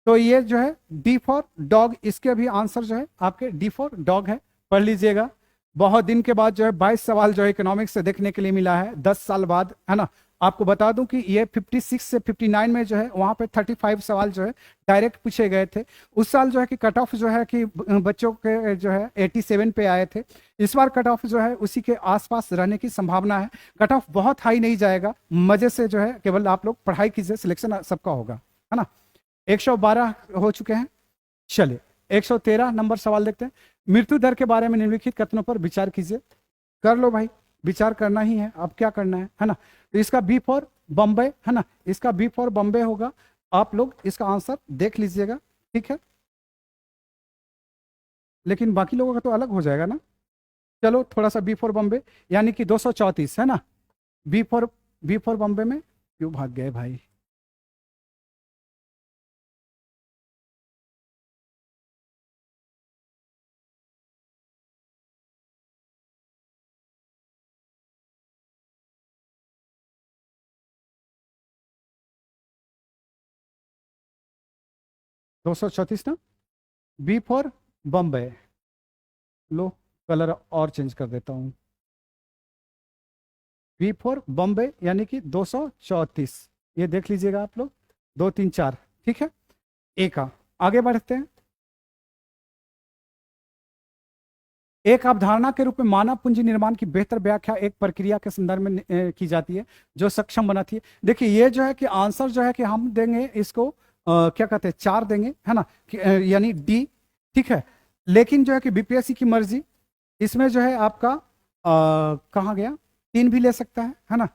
तो ये जो है डी फॉर डॉग, इसके भी आंसर जो है आपके डी फॉर डॉग है, पढ़ लीजिएगा। बहुत दिन के बाद जो है 22 सवाल जो है इकोनॉमिक्स से देखने के लिए मिला है, 10 साल बाद, है ना। आपको बता दूं कि ये 56 से 59 में जो है वहां पे 35 सवाल जो है डायरेक्ट पूछे गए थे। उस साल जो है कि कट ऑफ जो है कि बच्चों के जो है 87 पे आए थे। इस बार कट ऑफ जो है उसी के आसपास रहने की संभावना है। कट ऑफ बहुत हाई नहीं जाएगा, मजे से जो है केवल आप लोग पढ़ाई कीजिए, सिलेक्शन सबका होगा, है ना। 112 हो चुके हैं। चलिए 113 नंबर सवाल देखते हैं। मृत्यु दर के बारे में निम्नलिखित कथनों पर विचार कीजिए। कर लो भाई, विचार करना ही है, अब क्या करना है ना। तो इसका बी फॉर बॉम्बे, है ना, इसका बी फॉर बॉम्बे होगा। आप लोग इसका आंसर देख लीजिएगा, ठीक है। लेकिन बाकी लोगों का तो अलग हो जाएगा ना। चलो थोड़ा सा बी फॉर बॉम्बे, यानी कि 234, है ना। बी फॉर बॉम्बे में क्यों भाग गए भाई? दो सौ चौंतीस ना, बी फॉर बॉम्बे। लो कलर और चेंज कर देता हूं। बी फॉर बॉम्बे यानी कि 234, ये देख लीजिएगा आप लोग, 2 3 4, ठीक है। ए का आगे बढ़ते हैं। एक अवधारणा के रूप में मानव पूंजी निर्माण की बेहतर व्याख्या एक प्रक्रिया के संदर्भ में की जाती है जो सक्षम बनाती है। देखिए ये जो है कि आंसर जो है कि हम देंगे इसको क्या कहते हैं, 4 देंगे, है ना, यानी डी, ठीक है। लेकिन जो है कि बीपीएससी की मर्जी, इसमें जो है आपका कहाँ गया, 3 भी ले सकता है ना।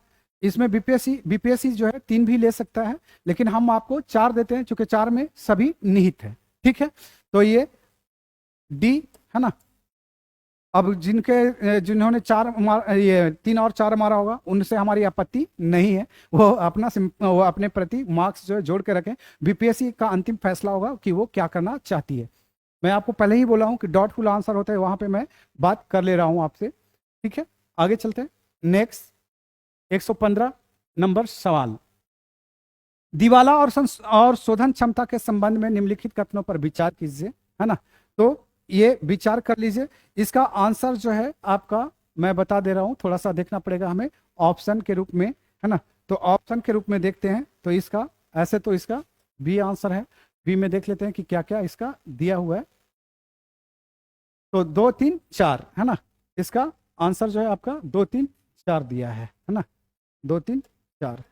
इसमें बीपीएससी जो है 3 भी ले सकता है, लेकिन हम आपको 4 देते हैं क्योंकि 4 में सभी निहित है, ठीक है। तो ये डी, है ना। अब जिन्होंने 4 ये 3 और 4 मारा होगा उनसे हमारी आपत्ति नहीं है, वो अपने प्रति मार्क्स जो है जोड़ के रखें। बीपीएससी का अंतिम फैसला होगा कि वो क्या करना चाहती है। मैं आपको पहले ही बोला हूं कि डॉटफुल आंसर होता है, वहां पे मैं बात कर ले रहा हूं आपसे, ठीक है। आगे चलते हैं। नेक्स्ट 115 नंबर सवाल। दिवाला और शोधन क्षमता के संबंध में निम्नलिखित कथनों पर विचार कीजिए, है ना। तो ये विचार कर लीजिए। इसका आंसर जो है आपका मैं बता दे रहा हूं, थोड़ा सा देखना पड़ेगा हमें ऑप्शन के रूप में, है ना। तो ऑप्शन के रूप में देखते हैं तो इसका ऐसे तो इसका बी आंसर है। बी में देख लेते हैं कि क्या क्या इसका दिया हुआ है। तो 2 3 4, है ना। इसका आंसर जो है आपका 2 3 4 दिया है ना। 2 3 4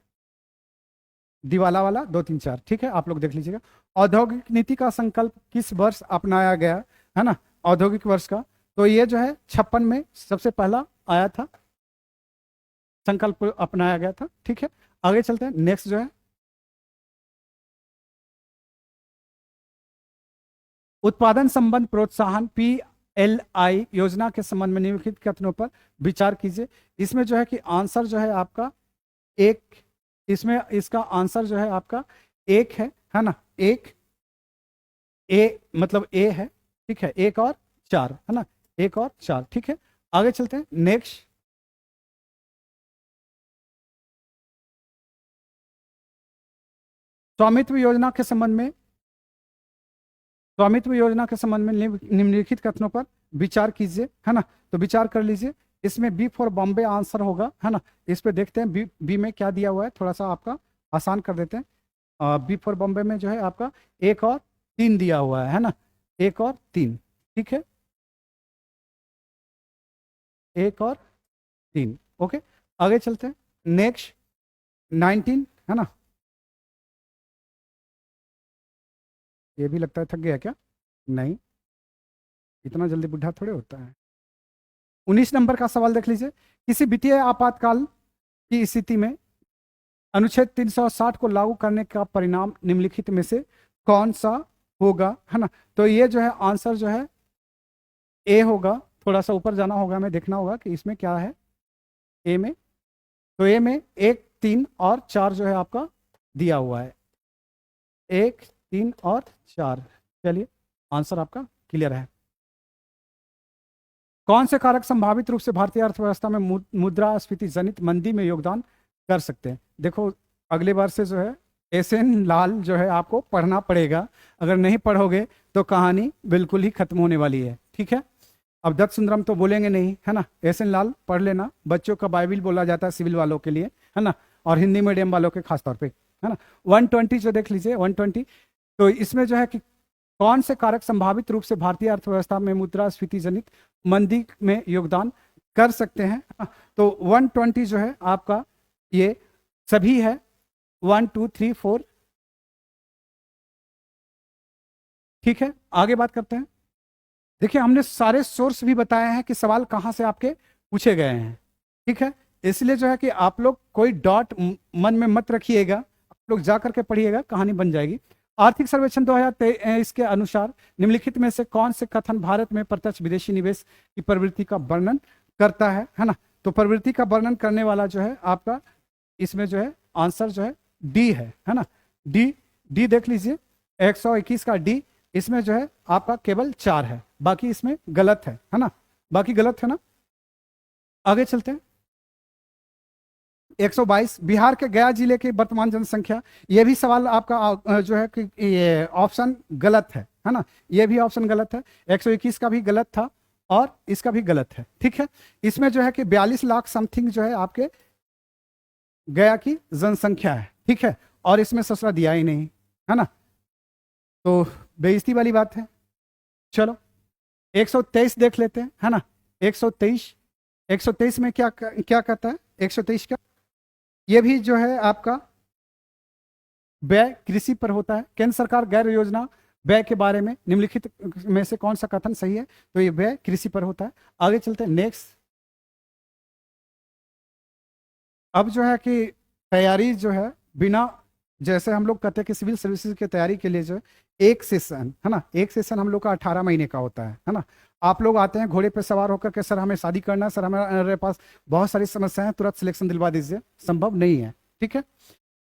दिवाला वाला 2 3 4, ठीक है। आप लोग देख लीजिएगा। औद्योगिक नीति का संकल्प किस वर्ष अपनाया गया, है ना, औद्योगिक वर्ष का। तो ये जो है 56 में सबसे पहला आया था, संकल्प अपनाया गया था, ठीक है। आगे चलते हैं। नेक्स्ट जो है उत्पादन संबंध प्रोत्साहन PLI योजना के संबंध में निम्नलिखित कथनों पर विचार कीजिए। इसमें जो है कि आंसर जो है आपका एक, इसमें इसका आंसर जो है आपका एक है ना। एक ए मतलब ए है, ठीक है। 1 और 4, है ना, 1 और 4, ठीक है। आगे चलते हैं। नेक्स्ट स्वामित्व योजना के संबंध में, स्वामित्व योजना के संबंध में निम्नलिखित कथनों पर विचार कीजिए, है ना। तो विचार कर लीजिए। इसमें बी फॉर बॉम्बे आंसर होगा, है ना। इस पे देखते हैं बी में क्या दिया हुआ है, थोड़ा सा आपका आसान कर देते हैं। बी फॉर बॉम्बे में जो है आपका 1 और 3 दिया हुआ है ना। 1 और 3, ठीक है। 1 और 3, ओके। आगे चलते हैं। नेक्स्ट 19, है ना। ये भी लगता है थक गया क्या? नहीं, इतना जल्दी बुढ़ा थोड़े होता है। 19 नंबर का सवाल देख लीजिए। किसी वित्तीय आपातकाल की स्थिति में अनुच्छेद 360 को लागू करने का परिणाम निम्नलिखित में से कौन सा होगा, है ना। तो ये जो है आंसर जो है ए होगा। थोड़ा सा ऊपर जाना होगा, हमें देखना होगा कि इसमें क्या है ए में। तो ए में 1 3 और 4 जो है आपका दिया हुआ है। 1 3 और 4, चलिए आंसर आपका क्लियर है। कौन से कारक संभावित रूप से भारतीय अर्थव्यवस्था में मुद्रास्फीति जनित मंदी में योगदान कर सकते हैं? देखो अगले बार से जो है SN लाल जो है आपको पढ़ना पड़ेगा। अगर नहीं पढ़ोगे तो कहानी बिल्कुल ही खत्म होने वाली है, ठीक है। अब दत्त सुंदरम तो बोलेंगे नहीं, है ना। SN लाल पढ़ लेना, बच्चों का बाइबिल बोला जाता है सिविल वालों के लिए, है ना, और हिंदी मीडियम वालों के खासतौर पे, है ना। 120 जो देख लीजिए 120। तो इसमें जो है कि कौन से कारक संभावित रूप से भारतीय अर्थव्यवस्था में मुद्रास्फीति जनित मंदी में योगदान कर सकते हैं? तो 120 जो है आपका ये सभी है, 1 2 3 4, ठीक है। आगे बात करते हैं। देखिए हमने सारे सोर्स भी बताए हैं कि सवाल कहां से आपके पूछे गए हैं, ठीक है। इसलिए जो है कि आप लोग कोई डॉट मन में मत रखिएगा, आप लोग जा करके पढ़िएगा, कहानी बन जाएगी। आर्थिक सर्वेक्षण 2023 के अनुसार निम्नलिखित में से कौन से कथन भारत में प्रत्यक्ष विदेशी निवेश की प्रवृत्ति का वर्णन करता है ना। तो प्रवृत्ति का वर्णन करने वाला जो है आपका इसमें जो है आंसर जो है डी है ना। डी डी देख लीजिए 121 का डी, इसमें जो है आपका केवल 4 है, बाकी इसमें गलत है ना। बाकी गलत है ना। आगे चलते हैं। 122 बिहार के गया जिले की वर्तमान जनसंख्या। ये भी सवाल आपका जो है कि ये ऑप्शन गलत है ना। ये भी ऑप्शन गलत है। 121 का भी गलत था और इसका भी गलत है, ठीक है। इसमें जो है कि 42 लाख समथिंग जो है आपके गया की जनसंख्या है, ठीक है। और इसमें ससुरा दिया ही नहीं, है ना। तो बेइज्जती वाली बात है। चलो 123 देख लेते हैं, है ना। 123, 123 में क्या क्या कहता है 123 का? ये भी जो है आपका व्यय कृषि पर होता है। केंद्र सरकार गैर योजना व्यय के बारे में निम्नलिखित में से कौन सा कथन सही है? तो ये व्यय कृषि पर होता है। आगे चलते हैं। नेक्स्ट अब जो है कि तैयारी जो है बिना, जैसे हम लोग कहते हैं कि सिविल सर्विसेज की तैयारी के लिए जो है एक सेशन, है ना, एक सेशन हम लोग का 18 महीने का होता है ना। आप लोग आते हैं घोड़े पे सवार होकर के सर हमें शादी करना है, सर हमारे पास बहुत सारी समस्याएं हैं, तुरंत सिलेक्शन दिलवा दीजिए, संभव नहीं है, ठीक है।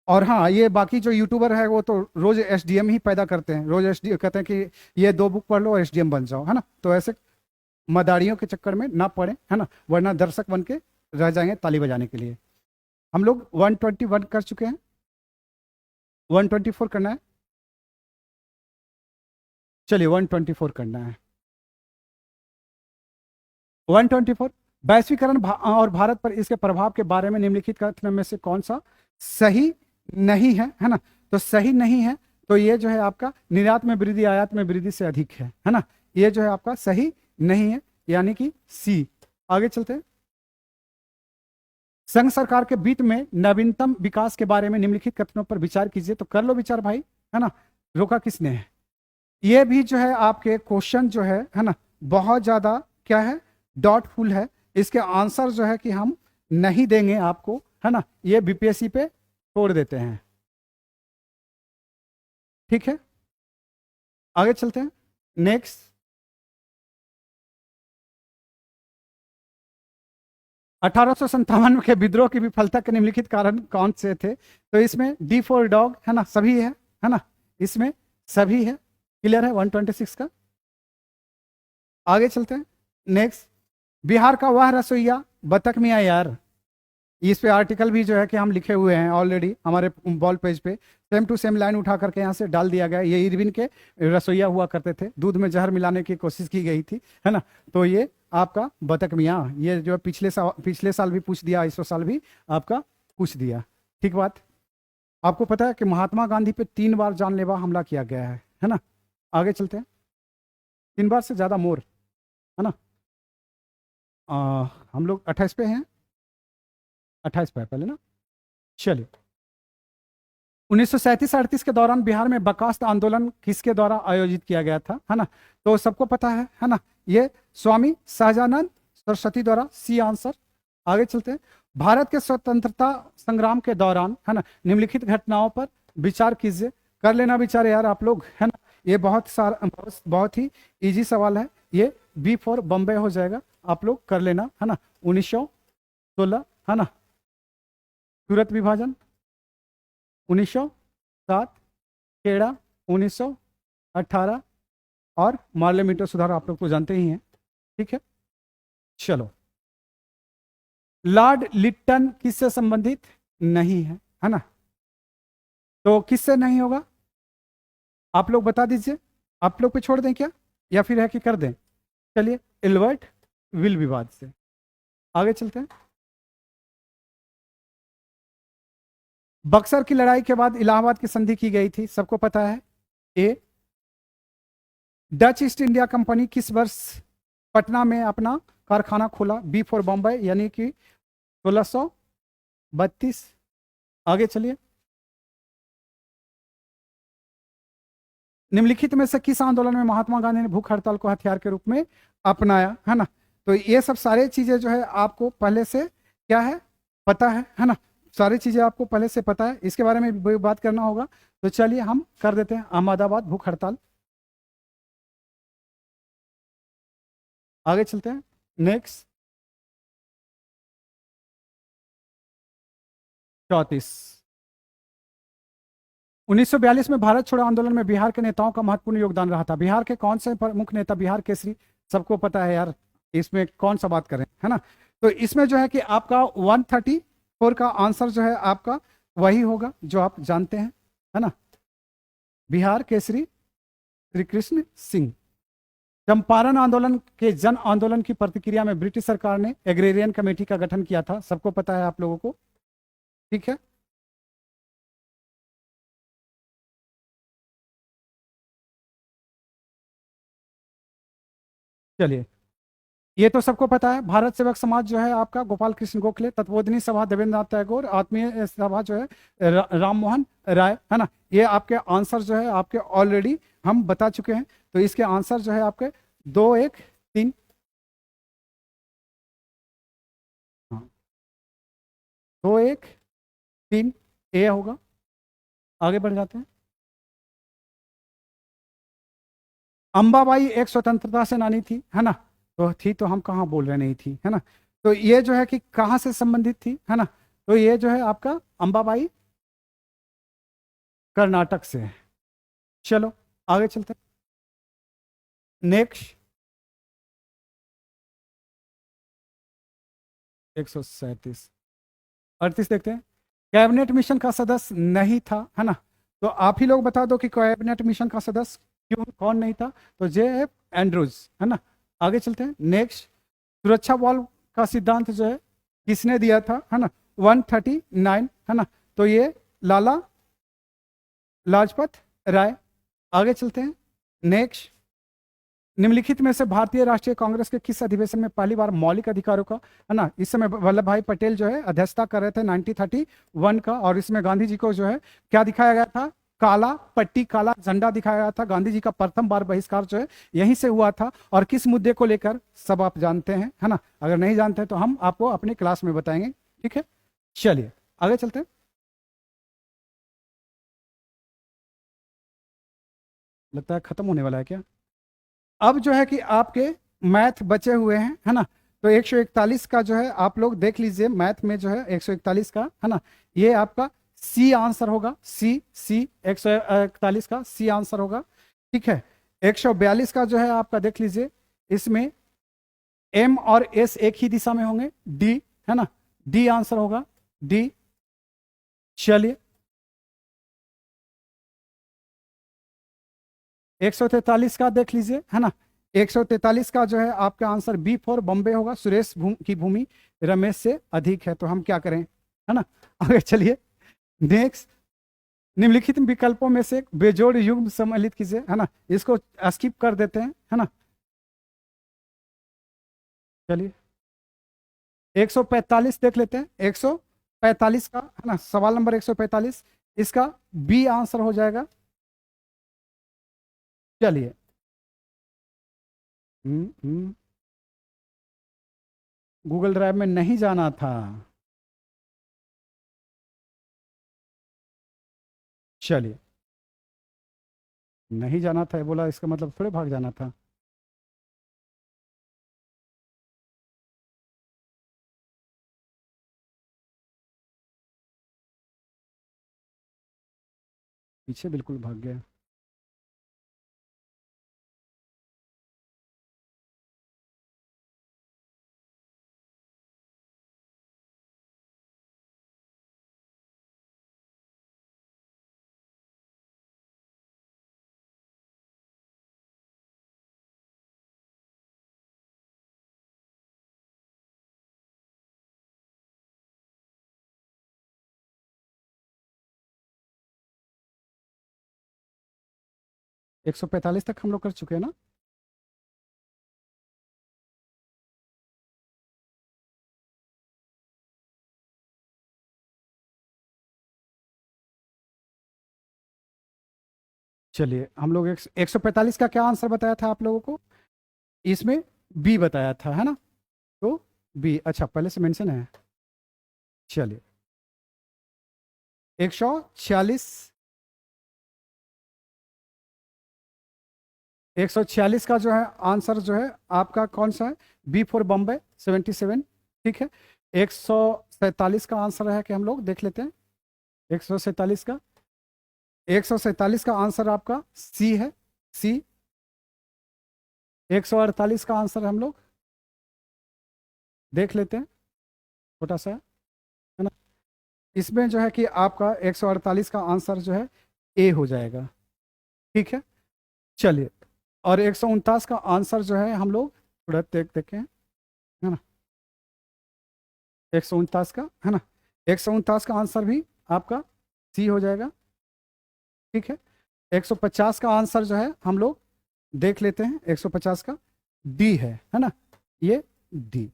और हाँ, ये बाकी जो यूट्यूबर है वो तो रोज SDM ही पैदा करते हैं, रोज SDM कहते हैं कि ये 2 बुक पढ़ लो और SDM बन जाओ, है ना। तो ऐसे मदारियों के चक्कर में ना पड़े, है ना, वरना दर्शक बन के रह जाएंगे ताली बजाने के लिए। हम लोग 121 कर चुके हैं। 124 करना है, चलिए 124 करना है। 124, वैश्वीकरण और भारत पर इसके प्रभाव के बारे में निम्नलिखित कथन में से कौन सा सही नहीं है ना? तो सही नहीं है, तो ये जो है आपका निर्यात में वृद्धि आयात में वृद्धि से अधिक है ना? ये जो है आपका सही नहीं है, यानी कि सी। आगे चलते हैं। संघ सरकार के वित्त में नवीनतम विकास के बारे में निम्नलिखित कथनों पर विचार कीजिए। तो कर लो विचार भाई, है ना? रोका किसने है? ये भी जो है आपके क्वेश्चन जो है ना, बहुत ज्यादा क्या है, डाउटफुल है। इसके आंसर जो है कि हम नहीं देंगे आपको, है ना? ये बीपीएससी पे छोड़ देते हैं। ठीक है, आगे चलते हैं। नेक्स्ट, 1857 के विद्रोह की विफलता के निम्नलिखित कारण कौन से थे? तो इसमें डी फॉर डॉग, है ना, सभी है ना? इसमें सभी है। क्लियर है 126 का। आगे चलते हैं। नेक्स्ट, बिहार का वह रसोईया बतख मियाँ यार, इस पे आर्टिकल भी जो है कि हम लिखे हुए हैं ऑलरेडी हमारे वॉल पेज पे। सेम टू सेम लाइन उठा करके यहाँ से डाल दिया गया। ये इरविन के रसोईया हुआ करते थे, दूध में जहर मिलाने की कोशिश की गई थी, है ना? तो ये आपका बतख मियाँ, ये जो पिछले साल भी पूछ दिया, इस साल भी आपका पूछ दिया। ठीक बात। आपको पता है कि महात्मा गांधी पे 3 बार जानलेवा हमला किया गया है ना? आगे चलते हैं। 3 बार से ज्यादा मोर, है ना? हम लोग 28 पे हैं, 28 पे है पहले ना। चलिए, 1937-38 के दौरान बिहार में बर्खास्त आंदोलन किसके द्वारा आयोजित किया गया था, है ना? तो सबको पता है ना? ये स्वामी सहजानंद सरस्वती द्वारा, सी आंसर। आगे चलते हैं। भारत के स्वतंत्रता संग्राम के दौरान, है ना, निम्नलिखित घटनाओं पर विचार कीजिए। कर लेना विचार यार आप लोग, है ना? ये बहुत ही इजी सवाल है। ये बी फॉर बॉम्बे हो जाएगा, आप लोग कर लेना, है ना? 1916, है ना? सूरत विभाजन 1907, खेड़ा 1918, और मार्ले मीटर सुधार आप लोग तो जानते ही हैं। ठीक है, चलो। लॉर्ड लिट्टन किससे संबंधित नहीं है ना? तो किससे नहीं होगा आप लोग बता दीजिए। आप लोग पे छोड़ दें क्या, या फिर है कि कर दें? चलिए, एल्बर्ट विल विवाद से। आगे चलते हैं। बक्सर की लड़ाई के बाद इलाहाबाद की संधि की गई थी, सबको पता है। ए, डच ईस्ट इंडिया कंपनी किस वर्ष पटना में अपना कारखाना खोला? बी फॉर बॉम्बे, यानी कि 1632। आगे चलिए। निम्नलिखित में से किस आंदोलन में महात्मा गांधी ने भूख हड़ताल को हथियार के रूप में अपनाया, है ना? तो ये सब सारे चीजें जो है आपको पहले से क्या है, पता है ना? सारी चीजें आपको पहले से पता है, इसके बारे में भी बात करना होगा। तो चलिए हम कर देते हैं। अहमदाबाद भूख हड़ताल। आगे चलते हैं। नेक्स्ट, 34। 1942 में भारत छोड़ो आंदोलन में बिहार के नेताओं का महत्वपूर्ण योगदान रहा था। बिहार के कौन से प्रमुख नेता बिहार केसरी, सबको पता है यार, इसमें कौन सा बात करें, है ना? तो इसमें जो है कि आपका 134 का आंसर जो है आपका वही होगा जो आप जानते हैं, है ना? बिहार केसरी श्री कृष्ण सिंह। चंपारण आंदोलन के जन आंदोलन की प्रतिक्रिया में ब्रिटिश सरकार ने एग्रेरियन कमेटी का गठन किया था, सबको पता है आप लोगों को। ठीक है, चलिए, ये तो सबको पता है। भारत सेवक समाज जो है आपका गोपाल कृष्ण गोखले, तत्वोदनी सभा देवेंद्र नाथ टैगोर, आत्मीय सभा जो है राम मोहन राय, है ना? ये आपके आंसर जो है आपके ऑलरेडी हम बता चुके हैं। तो इसके आंसर जो है आपके 2, 1, 3, हाँ, 2, 1, 3 ए होगा। आगे बढ़ जाते हैं। अंबाबाई एक स्वतंत्रता सेनानी थी, है ना? तो थी, तो हम कहाँ बोल रहे नहीं थी, है ना? तो ये जो है कि कहाँ से संबंधित थी, है ना? तो ये जो है आपका अंबाबाई कर्नाटक से है। चलो आगे चलते हैं। नेक्स्ट, 137, 38 देखते हैं। कैबिनेट मिशन का सदस्य नहीं था, है ना? तो आप ही लोग बता दो कि कैबिनेट मिशन का सदस्य क्यों कौन नहीं था? तो JF एंड्रूज, है ना। आगे चलते हैं नेक्स्ट। सुरक्षा बल का सिद्धांत जो है किसने दिया था, है ना? 139, है ना। तो ये लाला लाजपत राय। आगे चलते हैं नेक्स्ट। निम्नलिखित में से भारतीय राष्ट्रीय कांग्रेस के किस अधिवेशन में पहली बार मौलिक अधिकारों का, है ना, इस समय वल्लभ भाई पटेल जो है अध्यक्षता कर रहे थे 1931 का, और इसमें गांधी जी को जो है क्या दिखाया गया था? काला पट्टी, काला झंडा दिखाया गया था। गांधी जी का प्रथम बार बहिष्कार जो है यहीं से हुआ था। और किस मुद्दे को लेकर, सब आप जानते हैं, है ना। अगर नहीं जानते हैं तो हम आपको अपनी क्लास में बताएंगे, ठीक है। चलिए आगे चलते हैं। लगता है खत्म होने वाला है क्या? अब जो है कि आपके मैथ बचे हुए हैं, है ना। तो 141 का जो है आप लोग देख लीजिए, मैथ में जो है 141 का, है ना, ये आपका सी आंसर होगा। सी 141 का सी आंसर होगा, ठीक है। 142 का जो है आपका देख लीजिए, इसमें M और S एक ही दिशा में होंगे, D, है ना, D आंसर होगा, D। चलिए 143 का देख लीजिए, है ना। 143 का जो है आपका आंसर B4 बॉम्बे होगा। सुरेश की भूमि रमेश से अधिक है, तो हम क्या करें, है ना। आगे चलिए नेक्स्ट। निम्नलिखित विकल्पों में से बेजोड़ युग्म सम्मिलित कीजिए, है ना। इसको स्किप कर देते हैं, है ना। चलिए 145 देख लेते हैं। 145 का, है ना, सवाल नंबर 145, इसका B आंसर हो जाएगा। चलिए गूगल ड्राइव में नहीं जाना था। चलिए नहीं जाना था, बोला इसका मतलब थोड़े भाग जाना था। पीछे बिल्कुल भाग गया। एक 145 तक हम लोग कर चुके हैं ना। चलिए हम लोग 145 का क्या आंसर बताया था आप लोगों को? इसमें बी बताया था, है ना। तो बी, अच्छा पहले से मेंशन है। चलिए 146, 146 का जो है आंसर जो है आपका कौन सा है? B4 बॉम्बे 77, ठीक है। 147 का आंसर है कि हम लोग देख लेते हैं। 147 का, 147 का आंसर आपका सी है, सी। 148 का आंसर हम लोग देख लेते हैं, छोटा सा, है ना। इसमें जो है कि आपका 148 का आंसर जो है ए हो जाएगा, ठीक है। चलिए और 149 का आंसर जो है हम लोग थोड़ा देखें, है ना। 149 का, है ना, 149 का आंसर भी आपका सी हो जाएगा, ठीक है। 150 का आंसर जो है हम लोग देख लेते हैं, 150 का डी है ना, ये डी,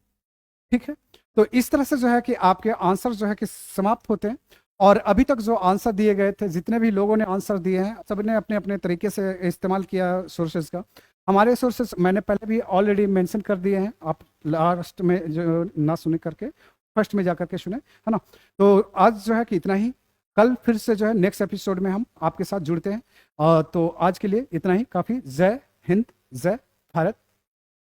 ठीक है। तो इस तरह से जो है कि आपके आंसर जो है कि समाप्त होते हैं। और अभी तक जो आंसर दिए गए थे, जितने भी लोगों ने आंसर दिए हैं, सबने अपने अपने तरीके से इस्तेमाल किया सोर्सेज का। हमारे सोर्सेज मैंने पहले भी ऑलरेडी मेंशन कर दिए हैं, आप लास्ट में जो ना सुने करके फर्स्ट में जा करके सुने, है ना। तो आज जो है कि इतना ही। कल फिर से जो है नेक्स्ट एपिसोड में हम आपके साथ जुड़ते हैं। तो आज के लिए इतना ही काफ़ी। जय हिंद, जय भारत।